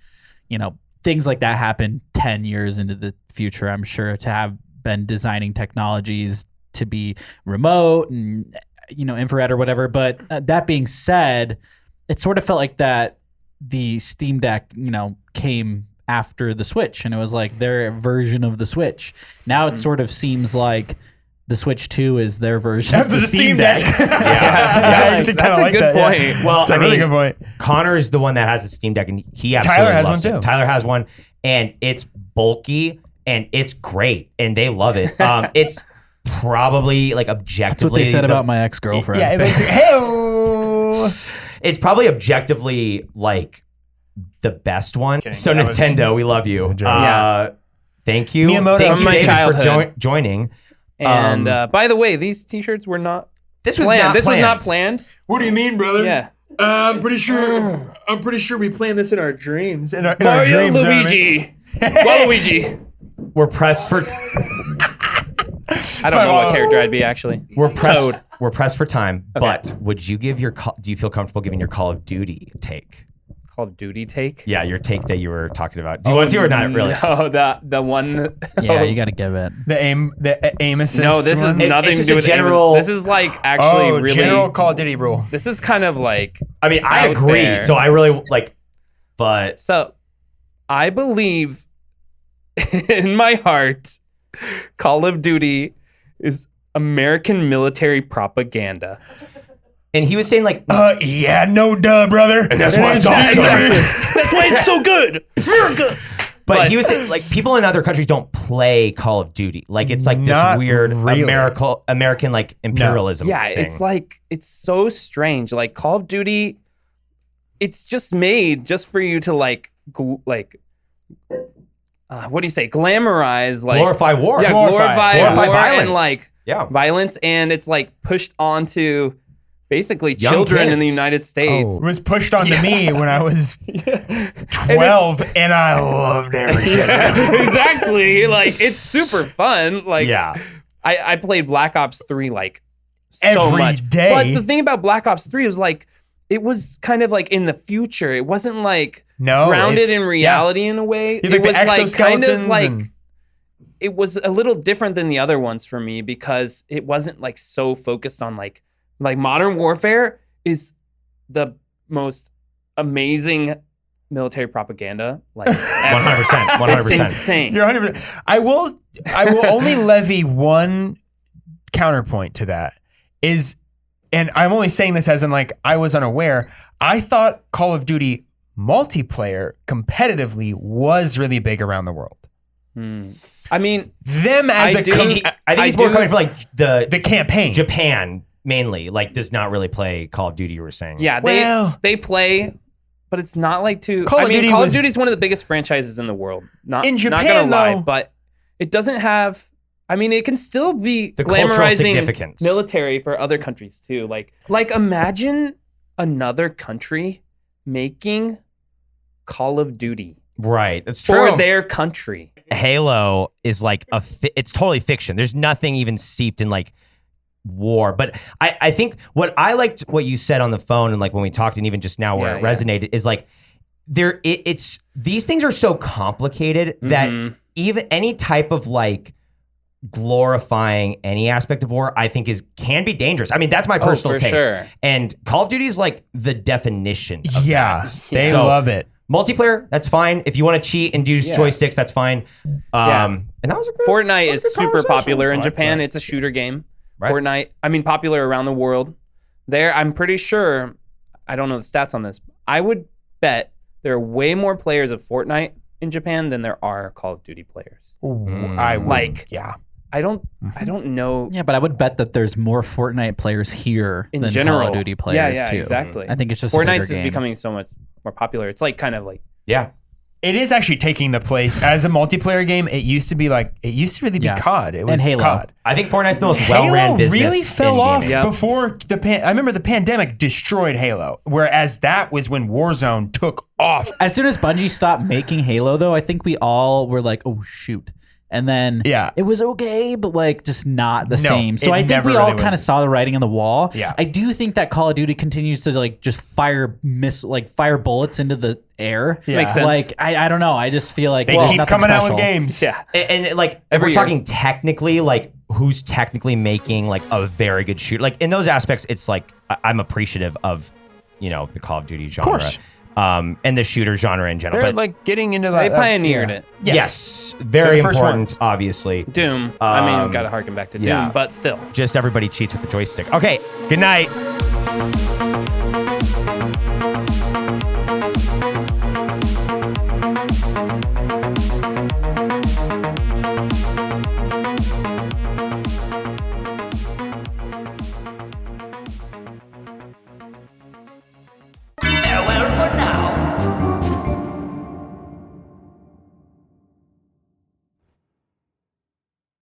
things like that happen 10 years into the future. I'm sure to have been designing technologies to be remote and, infrared or whatever. But that being said, it sort of felt like that the Steam Deck, came after the Switch, and it was like their version of the Switch. Now it sort of seems like the Switch 2 is their version of the Steam Deck. Yeah, you should That's kinda a like good that, yeah. point. Well, It's a really good point. Connor's the one that has the Steam Deck, and he absolutely Tyler has loves one it. too. Tyler has one, and it's bulky and it's great, and they love it. It's probably like objectively. That's what they said about my ex-girlfriend. Yeah, hey. It's probably objectively like the best one. So that was- Nintendo, we love you. Yeah. Thank you, Miyamoto thank from you, my David, for childhood. joining. And by the way, these T-shirts were not This was planned. not This planned. was not planned. What do you mean, brother? Yeah. I'm pretty sure we planned this in our dreams. In our Mario, dreams, you know what I mean? Luigi, Waluigi. We're pressed for. I don't know what character I'd be actually. We're pressed. Toad. We're pressed for time. But would you give do you feel comfortable giving your Call of Duty take? Call of Duty take. Yeah, your take that you were talking about. Do you want to or not really? No, the one. Yeah, you got to give it. The aim assist. No, this is one? nothing it's to just do a with general- This is like actually really. general Call of Duty rule. This is kind of like. I mean, I out agree. there. So I really like, but So, I believe in my heart, Call of Duty is American military propaganda. and he was saying like, Yeah, no duh, brother. And that's why it's awesome. That's why it's so good. America. but he was saying like people in other countries don't play Call of Duty. Like it's like this Not weird really. American like imperialism. Yeah, thing. it's like it's so strange. Like Call of Duty, it's just made just for you to what do you say? Glamorize, like glorify war. Yeah, glorify war violence. and like Yeah. violence, and it's like pushed onto basically Young children in kids. the United States. It was pushed onto me when I was 12, and I loved every shit. Exactly. Like it's super fun. Like Yeah. I played Black Ops 3 like so Every much. day. But the thing about Black Ops 3 was like it was kind of like in the future. It wasn't like No, grounded if- in reality in a way. Yeah, like it the was like kind of exoskeletons like and- it was a little different than the other ones for me because it wasn't like so focused on like Modern Warfare is the most amazing military propaganda like 100%. It's 100%. insane. You're 100%. I will only levy one counterpoint to that is, and I'm only saying this as in like I was unaware. I thought Call of Duty multiplayer competitively was really big around the world. I mean, Them as I a do- I think he's more do- coming from like the campaign. Japan mainly, like does not really play Call of Duty. You were saying, yeah, Well- they play, but it's not like too. Call I of mean, Duty Call was- of Duty is one of the biggest franchises in the world. Not In not Japan, gonna lie, though- but it doesn't have. I mean, it can still be The cultural glamorizing significance. military for other countries too. Like imagine another country making Call of Duty right. That's for true. their country. Halo is like it's totally fiction. There's nothing even steeped in like war. But I think what I liked what you said on the phone and like when we talked and even just now where Yeah, it resonated is like it's these things are so complicated that even any type of like glorifying any aspect of war I think can be dangerous. I mean that's my personal for take. sure. And Call of Duty is like the definition of Yeah, that. they So, love it. multiplayer, that's fine. If you want to cheat and use joysticks, that's fine. And that was a good Fortnite that was a is good super conversation. popular in I like Japan. that. It's a shooter game. Right. Fortnite, I mean, popular around the world. There, I'm pretty sure. I don't know the stats on this. I would bet there are way more players of Fortnite in Japan than there are Call of Duty players. I would, Like- yeah. I don't know. Yeah, but I would bet that there's more Fortnite players here In than general, Call of Duty players yeah, too. exactly. I think it's just a bigger Fortnite's is game. becoming so much more popular. It's like kind of like Yeah. It is actually taking the place as a multiplayer game. It used to really be COD. It was And Halo. COD. I think Fortnite's the most well-ran Halo business. really fell in off gaming. Yep. before I remember the pandemic destroyed Halo, whereas that was when Warzone took off. As soon as Bungie stopped making Halo, though, I think we all were like, "Oh shoot!" And then it was okay, but like just not the same. So it I think never we all really kind of was. saw the writing on the wall. Yeah. I do think that Call of Duty continues to like just fire bullets into the air. Yeah. Makes sense. Like I don't know. I just feel like They keep nothing coming out with special. games. Yeah. And like, if Every we're year. talking technically, like, who's technically making like a very good shooter? Like in those aspects, it's like I'm appreciative of, the Call of Duty genre, course. and the shooter genre in general. They're But like getting into They that. pioneered it. yes, They're very the first important, obviously. Doom. I mean, gotta harken back to Doom, yeah. but still. Just everybody cheats with the joystick. Okay, good night.